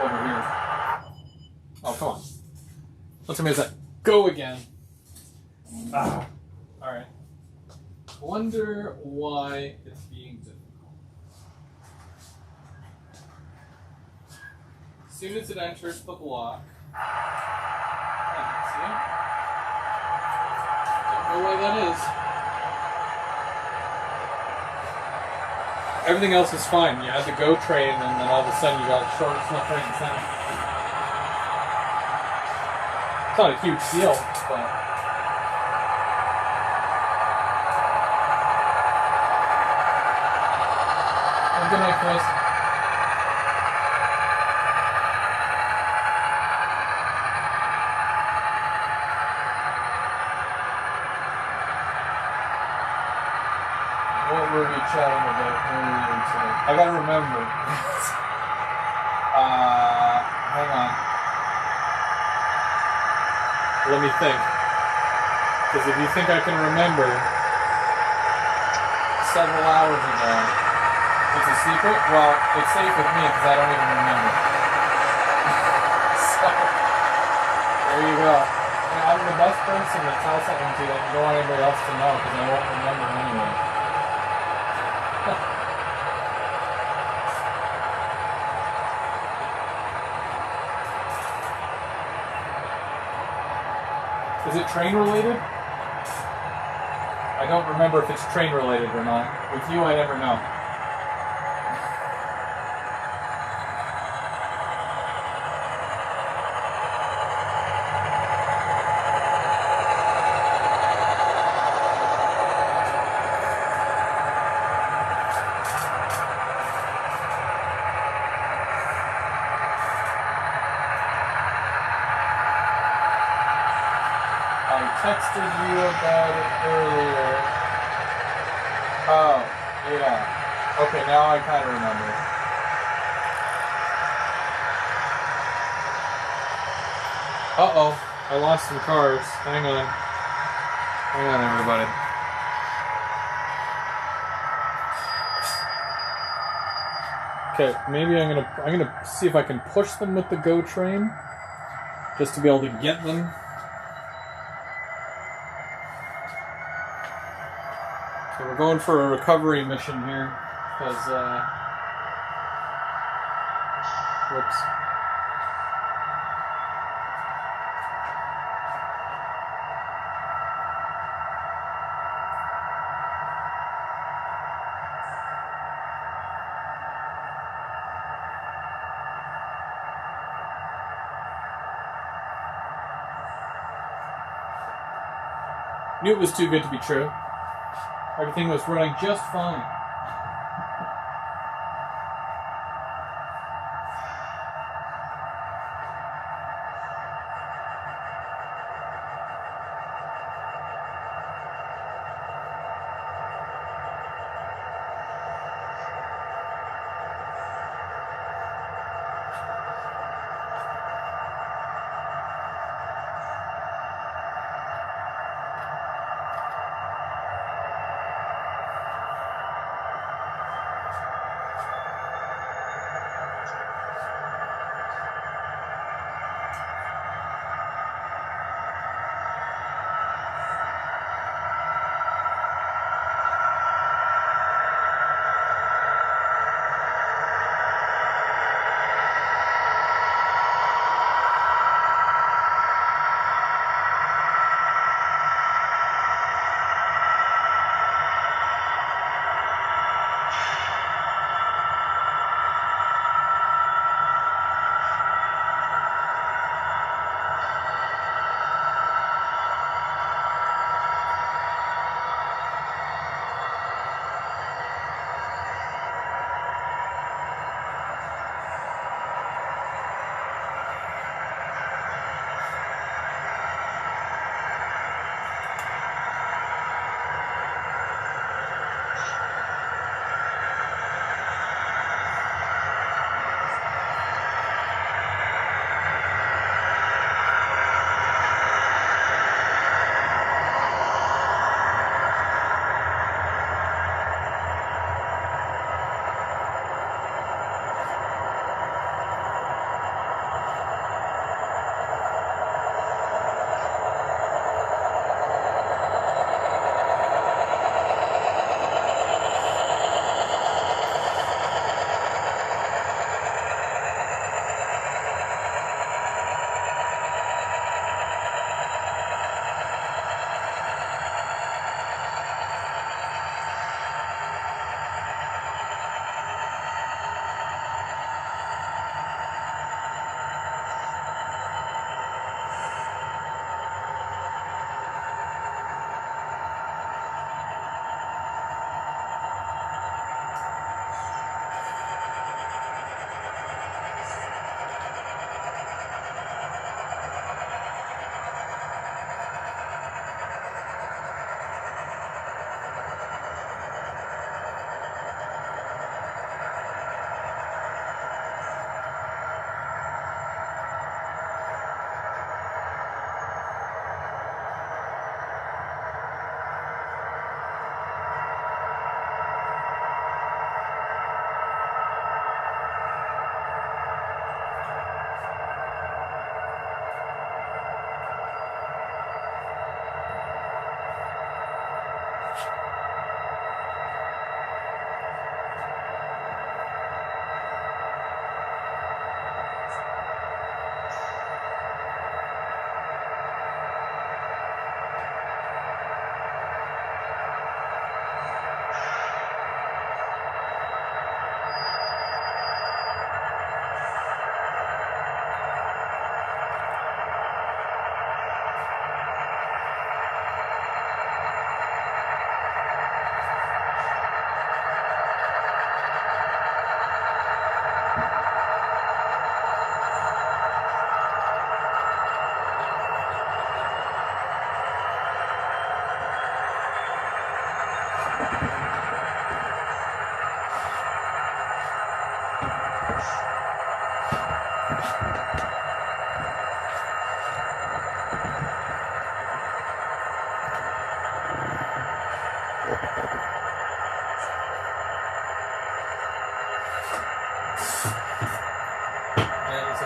Speaker 1: Over here. Oh, come on. Let's make that go again. Alright. Wonder why it's being difficult. As soon as it enters the block. See? Don't know why that is. Everything else is fine. You had the go train, and then all of a sudden you got shorts left, right, and center. It's not a huge deal, but good night, Chris. What were we chatting about earlier today? I gotta remember. Hang on. Let me think. Because if you think I can remember several hours ago, it's a secret? Well, it's safe with me because I don't even remember. So, there you go. I'm the best person to tell something to that you don't want anybody else to know because I won't remember anyway. Is it train related? I don't remember if it's train related or not. With you, I never know. Texted you about it earlier. Oh, yeah. Okay, now I kind of remember. Uh-oh, I lost some cars. Hang on. Hang on, everybody. Okay, maybe I'm gonna see if I can push them with the GO train, just to be able to get them. we're going for a recovery mission here because whoops. Knew it was too good to be true. Everything was running just fine.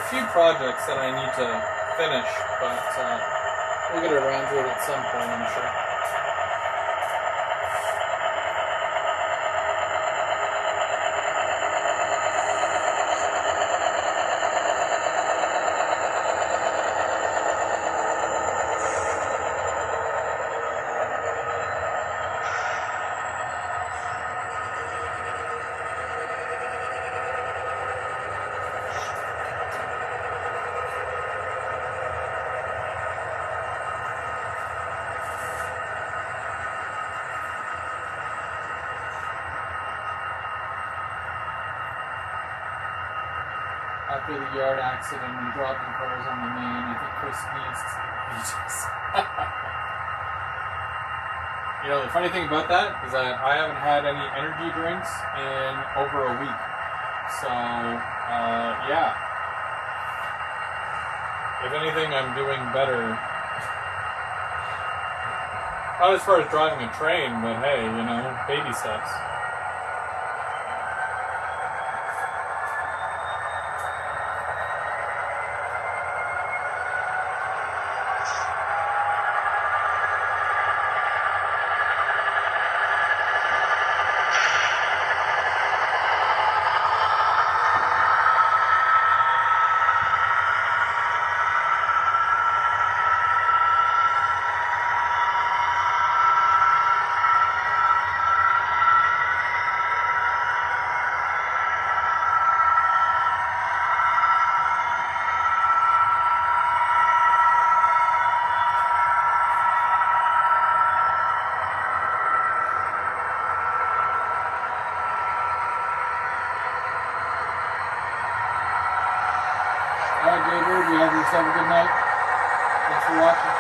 Speaker 1: Few projects that I need to finish, but we'll get around to it at some point, I'm sure. after the yard accident and dropping cars on the man. I think Chris needs to You know, the funny thing about that is that I haven't had any energy drinks in over a week. So, yeah. If anything, I'm doing better. Not as far as driving a train, but hey, you know, baby steps. Alright, Gabriel, you have yourself a good night. Thanks for watching.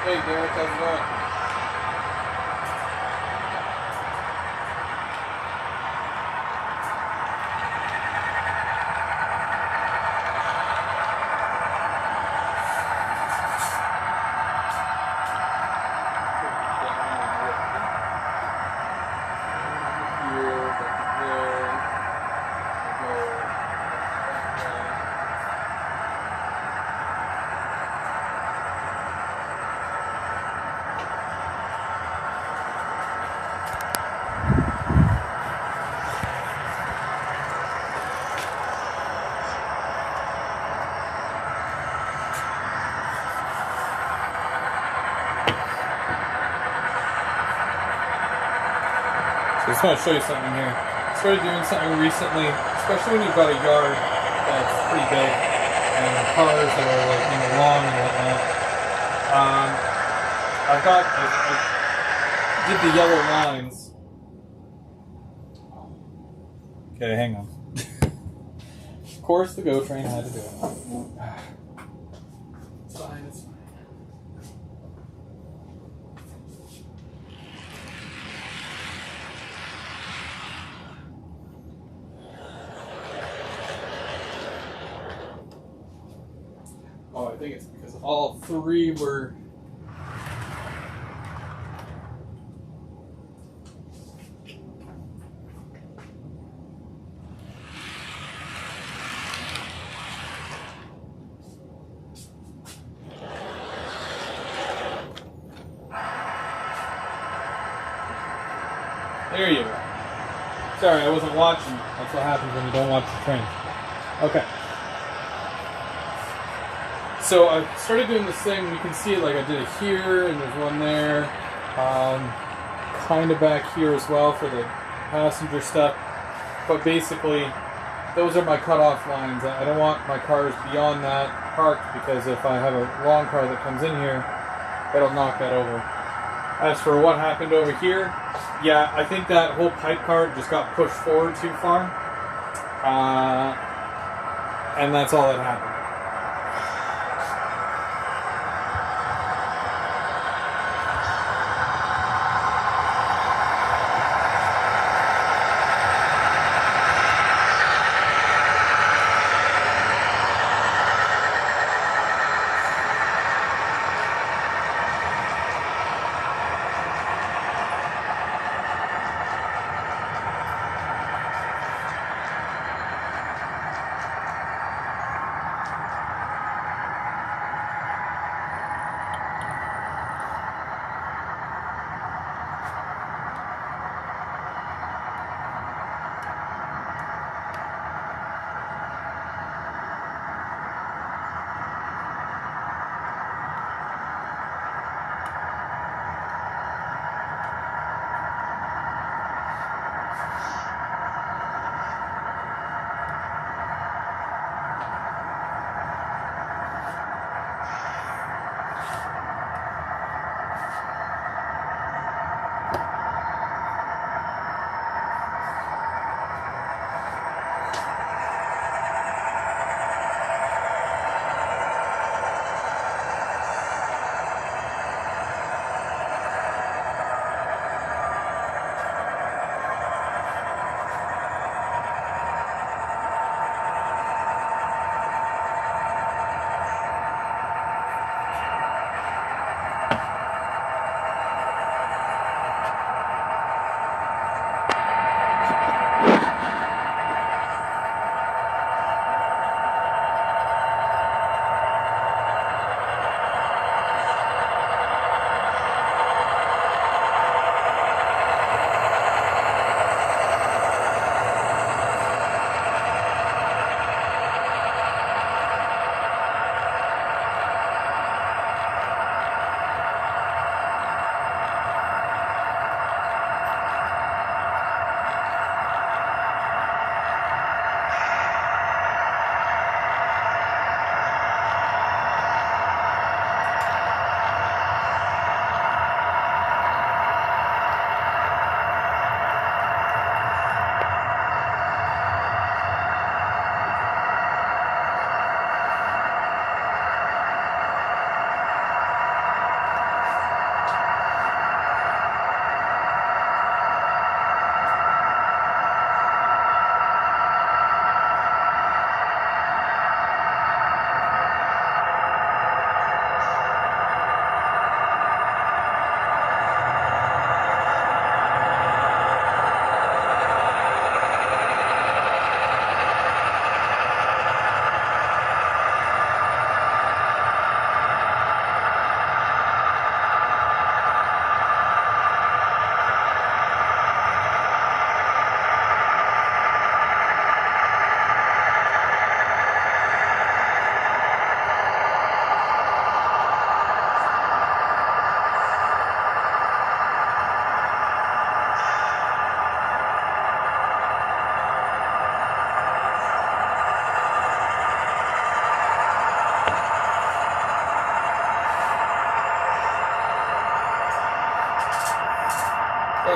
Speaker 1: Hey Derek, how's it going? I just want to show you something here. I started doing something recently, especially when you've got a yard that's pretty big and cars that are like long and whatnot. I did the yellow lines. Okay, hang on. Of course, the GO train had to do it. It's fine. It's fine. Oh, I think it's because all three were. There you go. Sorry, I wasn't watching. That's what happens when you don't watch the train. Okay. So I started doing this thing. You can see it, like I did it here, and there's one there. Kind of back here as well for the passenger stuff. But basically, those are my cutoff lines. I don't want my cars beyond that parked, because if I have a long car that comes in here, it'll knock that over. As for what happened over here, yeah, I think that whole pipe cart just got pushed forward too far. And that's all that happened.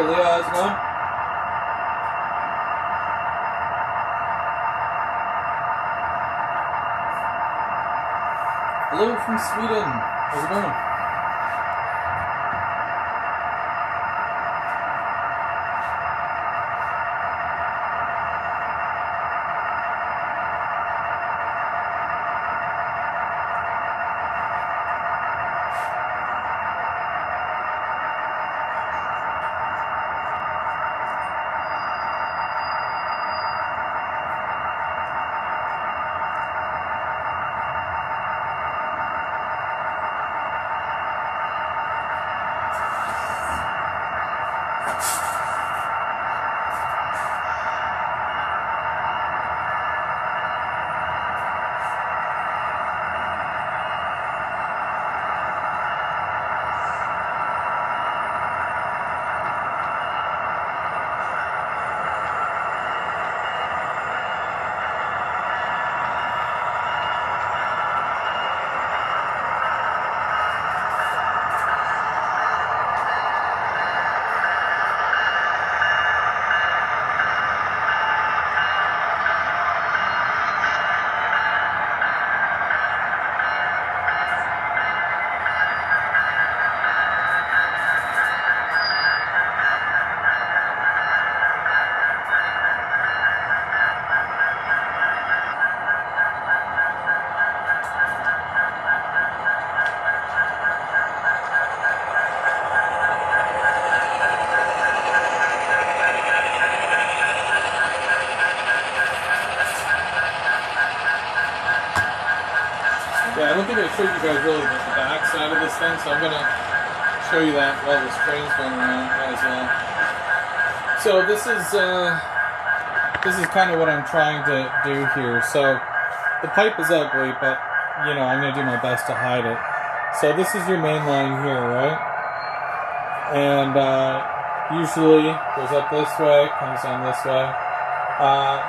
Speaker 1: Hey Leo, how's it going? Hello from Sweden. How's it going? Yeah, I don't think I showed you guys really the back side of this thing, so I'm going to show you that while this train's going around as well. So this is kind of what I'm trying to do here. So the pipe is ugly, but you know, I'm going to do my best to hide it. So this is your main line here, right? And usually goes up this way, comes down this way.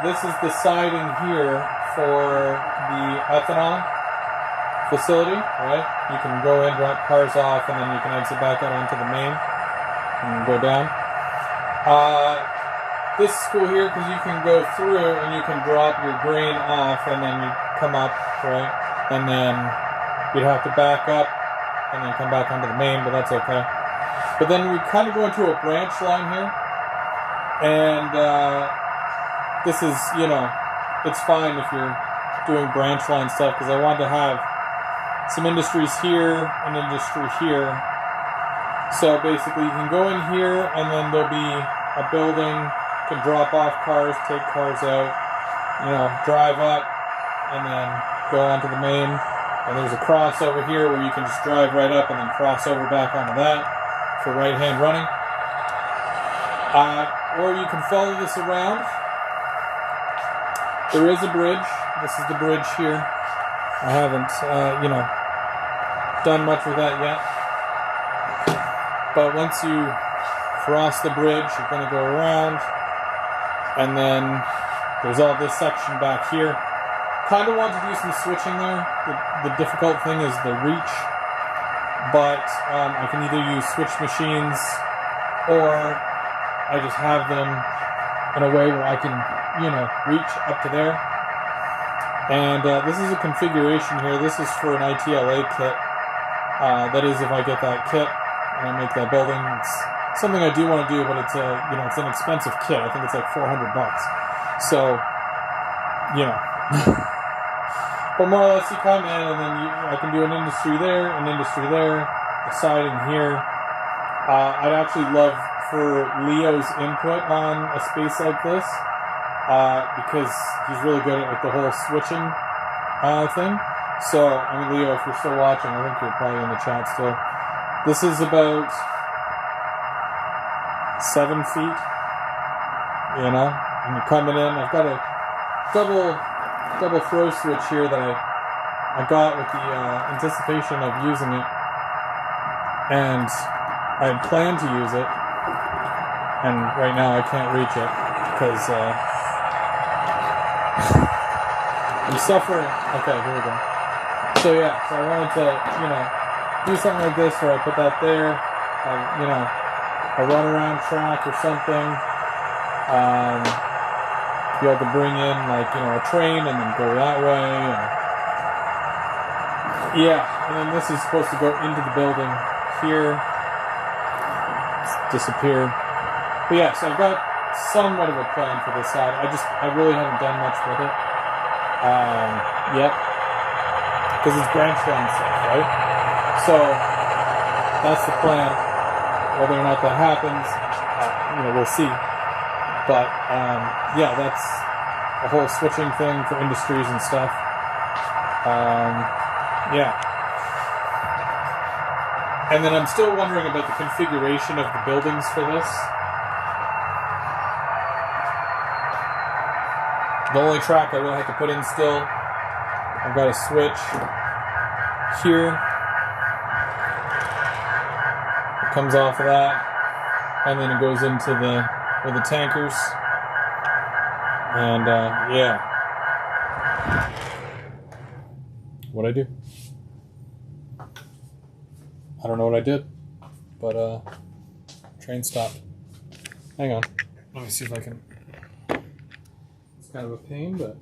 Speaker 1: This is the siding here for the ethanol facility, right? You can go in, drop cars off, and then you can exit back out onto the main and go down. This is cool here because you can go through and you can drop your grain off and then you come up, right? And then you'd have to back up and then come back onto the main, but that's okay. But then we kind of go into a branch line here, and this is, you know, it's fine if you're doing branch line stuff because I wanted to have some industries here and industry here. So basically you can go in here and then there'll be a building, you can drop off cars, take cars out, you know, drive up and then go onto the main. And there's a crossover here where you can just drive right up and then cross over back onto that for right hand running. Or you can follow this around. There is a bridge. This is the bridge here. I haven't, you know, done much with that yet. But once you cross the bridge, you're going to go around. And then there's all this section back here. Kind of want to do some switching there. The difficult thing is the reach. But I can either use switch machines or I just have them in a way where I can, you know, reach up to there. And this is a configuration here. This is for an ITLA kit. That is if I get that kit and I make that building. It's something I do want to do, but it's a, you know, it's an expensive kit. I think it's like $400. So, you know. But more or less you come in and then I can do an industry there, the siding here. I'd actually love for Leo's input on a space like this. Because he's really good at the whole switching thing. So, I mean, Leo, if you're still watching, I think you're probably in the chat still. This is about 7 feet, you know, and you're coming in. I've got a double throw switch here that I got with the anticipation of using it, and I had planned to use it, and right now I can't reach it because I'm suffering. Okay, here we go. So yeah, so I wanted to, you know, do something like this where I put that there, you know, a run around track or something. Be able to bring in like, you know, a train and then go that way. Yeah, and then this is supposed to go into the building here. Disappear. But yeah, so I've got somewhat of a plan for this side. I really haven't done much with it yet, because it's branched on stuff, right? So that's the plan. Whether or not that happens, you know, we'll see. But yeah, that's a whole switching thing for industries and stuff. Yeah. And then I'm still wondering about the configuration of the buildings for this. The only track I really have to put in still, I've got a switch here. It comes off of that, and then it goes into the tankers. And yeah. What'd I do? I don't know what I did, but train stopped. Hang on. Let me see if I can. It's kind of a pain, but.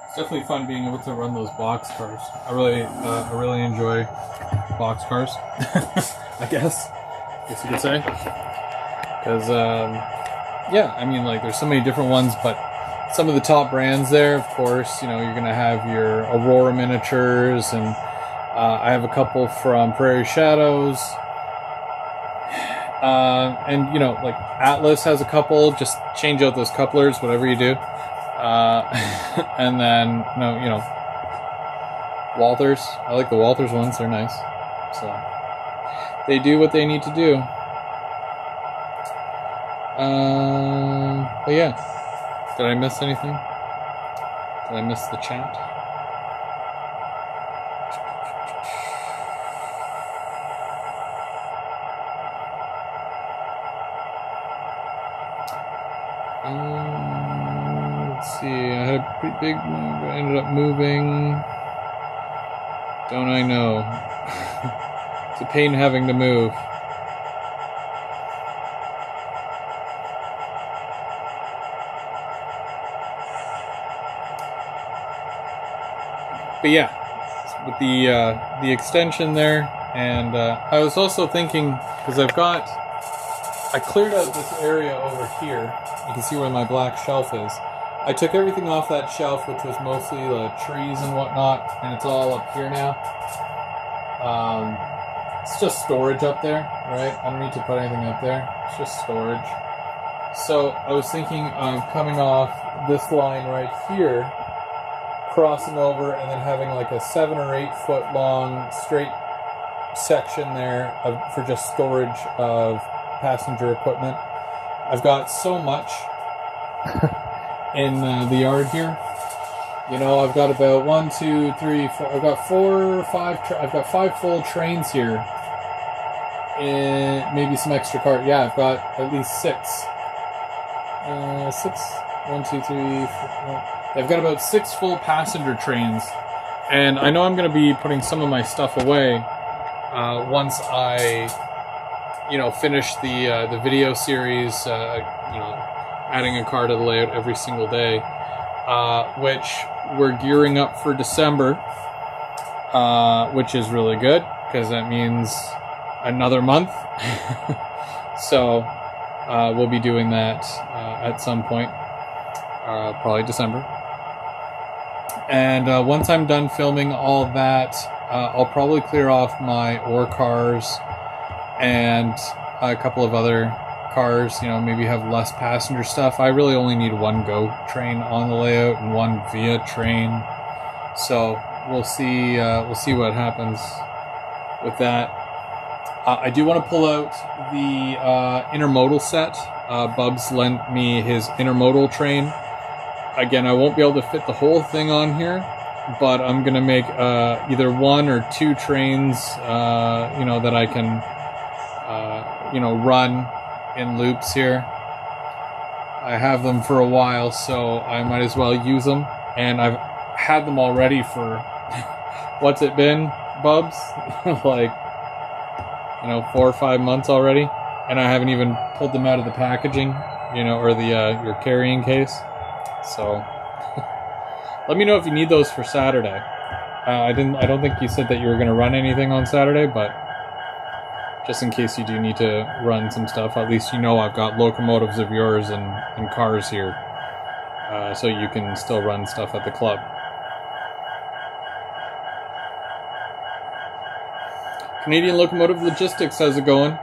Speaker 1: It's definitely fun being able to run those box cars. I really enjoy box cars. I guess you could say. Because, yeah, I mean, like, there's so many different ones, but some of the top brands there, of course, you know, you're going to have your Aurora Miniatures, and I have a couple from Prairie Shadows. And, you know, like, Atlas has a couple. Just change out those couplers, whatever you do. And then, you know, Walthers. I like the Walthers ones. They're nice. So, they do what they need to do. But yeah. Did I miss anything? Did I miss the chat? Let's see, I had a pretty big move. I ended up moving. Don't I know? It's a pain having to move. But yeah, with the extension there, and I was also thinking, because I cleared out this area over here. You can see where my black shelf is. I took everything off that shelf, which was mostly trees and whatnot, and it's all up here now. It's just storage up there, right? I don't need to put anything up there. It's just storage. So I was thinking of coming off this line right here, crossing over, and then having like a 7 or 8 foot long straight section there for just storage of passenger equipment. I've got so much in the yard here. You know, I've got about 1, 2, 3, 4. I've got 4 or 5. I've got 5 full trains here. And maybe some extra cars. Yeah, I've got at least 6. 6. 1, 2, 3, 4. I've got about 6 full passenger trains, and I know I'm going to be putting some of my stuff away once I, you know, finish the video series. You know, adding a car to the layout every single day, which we're gearing up for December, which is really good because that means another month. So we'll be doing that at some point, probably December. And once I'm done filming all that, I'll probably clear off my ore cars and a couple of other cars, maybe have less passenger stuff. I really only need one Go train on the layout and one Via train. So we'll see what happens with that. I do want to pull out the intermodal set. Bubs lent me his intermodal train. Again, I won't be able to fit the whole thing on here, but I'm going to make either one or two trains, that I can, run in loops here. I have them for a while, so I might as well use them. And I've had them already for, what's it been, Bubs? Like, 4 or 5 months already. And I haven't even pulled them out of the packaging, or the your carrying case. So let me know if you need those for Saturday. I don't think you said that you were going to run anything on Saturday, but just in case you do need to run some stuff, at least I've got locomotives of yours and cars here, so you can still run stuff at the club. Canadian Locomotive Logistics, how's it going?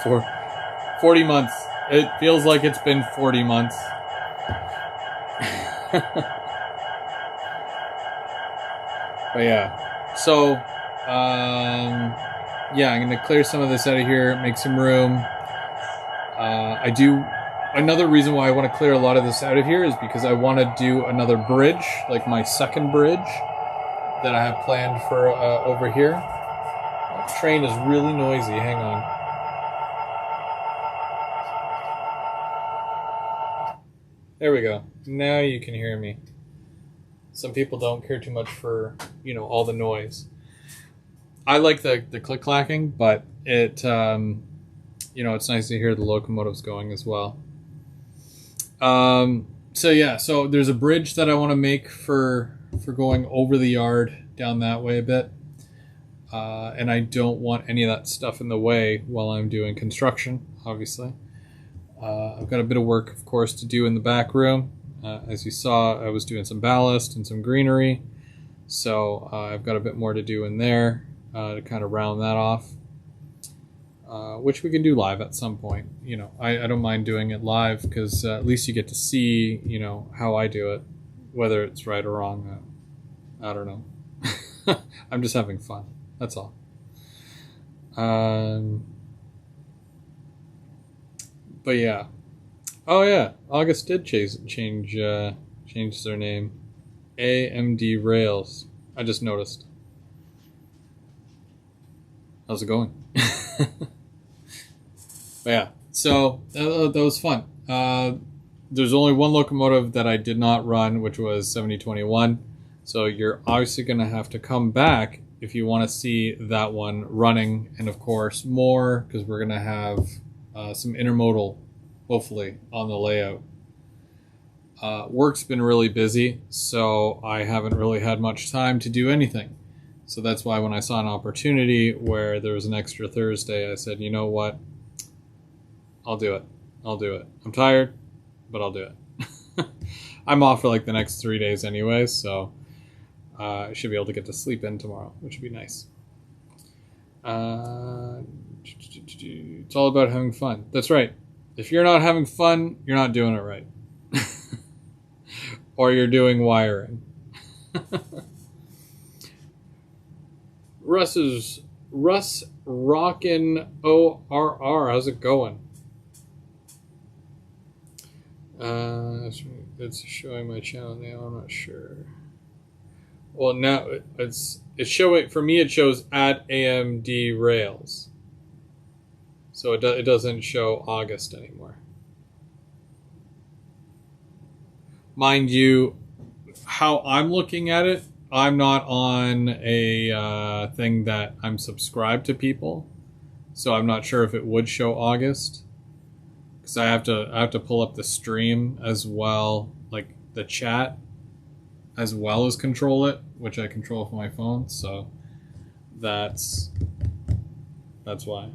Speaker 1: For 40 months. It feels like it's been 40 months. But yeah. So, I'm going to clear some of this out of here, make some room. Another reason why I want to clear a lot of this out of here is because I want to do another bridge, like my second bridge that I have planned for over here. That train is really noisy. Hang on. There we go. Now you can hear me. Some people don't care too much for, all the noise. I like the click-clacking, but it, it's nice to hear the locomotives going as well. So there's a bridge that I want to make for going over the yard down that way a bit. And I don't want any of that stuff in the way while I'm doing construction, obviously. I've got a bit of work, of course, to do in the back room. As you saw, I was doing some ballast and some greenery. So I've got a bit more to do in there to kind of round that off. Which we can do live at some point. I don't mind doing it live because at least you get to see, how I do it. Whether it's right or wrong, I don't know. I'm just having fun. That's all. But yeah. Oh yeah, August did change their name. AMD Rails. I just noticed. How's it going? But yeah, so that was fun. There's only one locomotive that I did not run, which was 7021. So you're obviously going to have to come back if you want to see that one running. And of course, more, because we're going to have some intermodal, hopefully, on the layout. Work's been really busy, so I haven't really had much time to do anything. So that's why when I saw an opportunity where there was an extra Thursday, I said, you know what? I'll do it. I'm tired, but I'll do it. I'm off for like the next 3 days anyway, so I should be able to get to sleep in tomorrow, which would be nice. It's all about having fun. That's right. If you're not having fun, you're not doing it right. Or you're doing wiring. Russ Rockin' ORR. How's it going? It's showing my channel now. I'm not sure. Well, now it's showing for me. It shows at AMD Rails, so it doesn't show August anymore. Mind you, how I'm looking at it, I'm not on a thing that I'm subscribed to people, so I'm not sure if it would show August. Because I have to pull up the stream as well, like the chat, as well as control it, which I control from my phone. So that's That's why.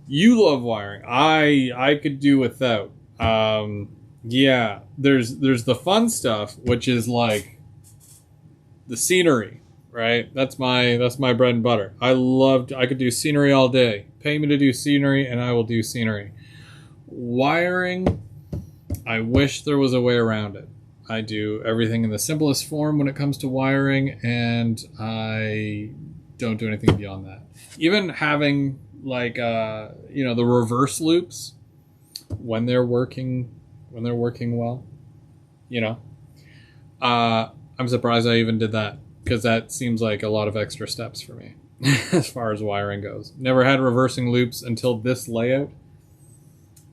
Speaker 1: You love wiring. I could do without. Yeah, there's the fun stuff, which is like the scenery, right? That's my bread and butter. I could do scenery all day. Pay me to do scenery and I will do scenery. Wiring, I wish there was a way around it. I do everything in the simplest form when it comes to wiring, and I don't do anything beyond that. Even having like the reverse loops when they're working well, I'm surprised I even did that, because that seems like a lot of extra steps for me as far as wiring goes. Never had reversing loops until this layout.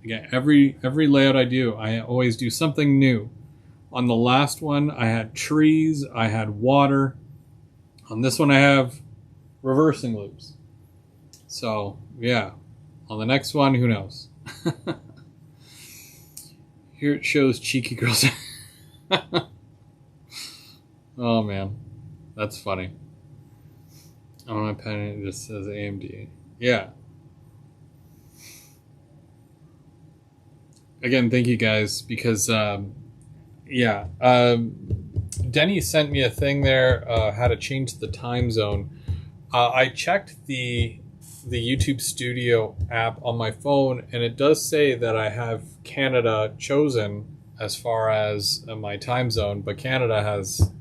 Speaker 1: Again, every layout I do, I always do something new. On the last one, I had trees, I had water. On this one, I have reversing loops. So, yeah. On the next one, who knows? Here it shows Cheeky Girls. Oh, man. That's funny. On my pen, it just says AMD. Yeah. Again, thank you guys, because, Denny sent me a thing there, how to change the time zone. I checked the YouTube Studio app on my phone, and it does say that I have Canada chosen as far as my time zone, but Canada has,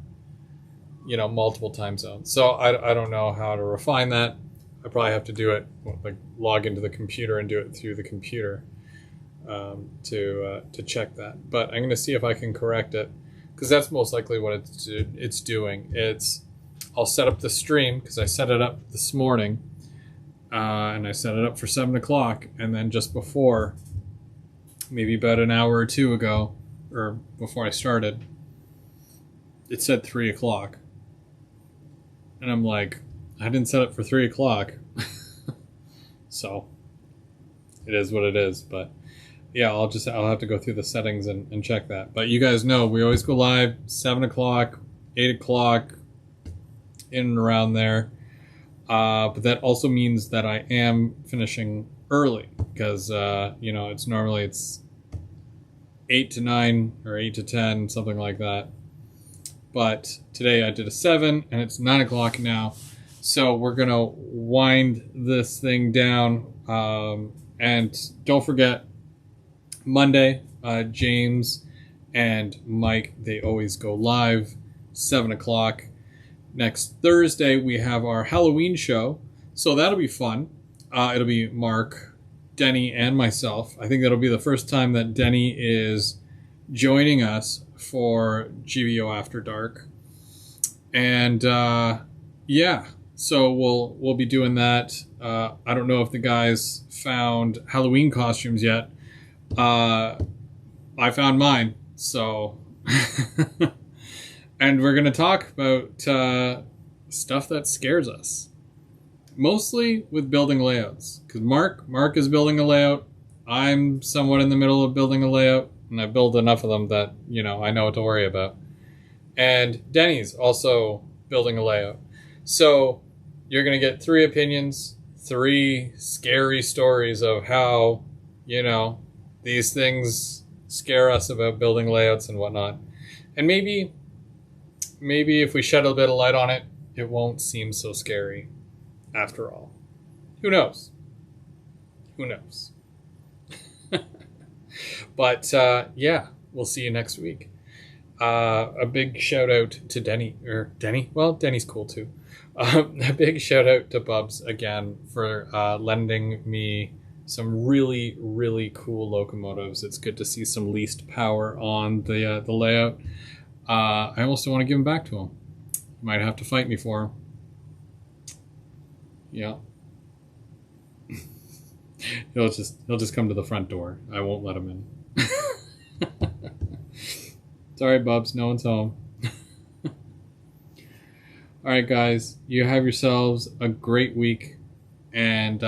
Speaker 1: multiple time zones. So I don't know how to refine that. I probably have to do it, like log into the computer and do it through the computer to check that. But I'm going to see if I can correct it, because that's most likely what it's doing. I'll set up the stream, because I set it up this morning, and I set it up for 7 o'clock, and then just before, maybe about an hour or two ago, or before I started, it said 3 o'clock. And I'm like, I didn't set it for 3 o'clock. So it is what it is. But yeah, I'll have to go through the settings and check that. But you guys know we always go live 7 o'clock, 8 o'clock, in and around there. But that also means that I am finishing early, because it's normally 8 to 9 or 8 to 10, something like that. But today I did a 7, and it's 9 o'clock now. So we're going to wind this thing down. And don't forget, Monday, James and Mike, they always go live 7 o'clock. Next Thursday, we have our Halloween show. So that'll be fun. It'll be Mark, Denny, and myself. I think that'll be the first time that Denny is joining us for GVO After Dark. And so we'll be doing that. I don't know if the guys found Halloween costumes yet. I found mine, so and we're gonna talk about stuff that scares us, mostly with building layouts, because Mark is building a layout. I'm somewhat in the middle of building a layout, and I built enough of them that I know what to worry about. And Denny's also building a layout, so you're gonna get 3 opinions, 3 scary stories of how these things scare us about building layouts and whatnot. And maybe if we shed a bit of light on it, it won't seem so scary after all. Who knows? But we'll see you next week. A big shout out to Denny. Well, Denny's cool too. A big shout out to Bubs again for lending me some really, really cool locomotives. It's good to see some leased power on the layout. I also want to give them back to him. You might have to fight me for him. Yeah. He'll just come to the front door. I won't let him in. Sorry, Bubs, no one's home. All right, guys, you have yourselves a great week, and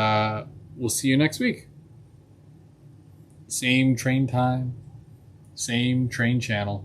Speaker 1: we'll see you next week. Same train time, same train channel.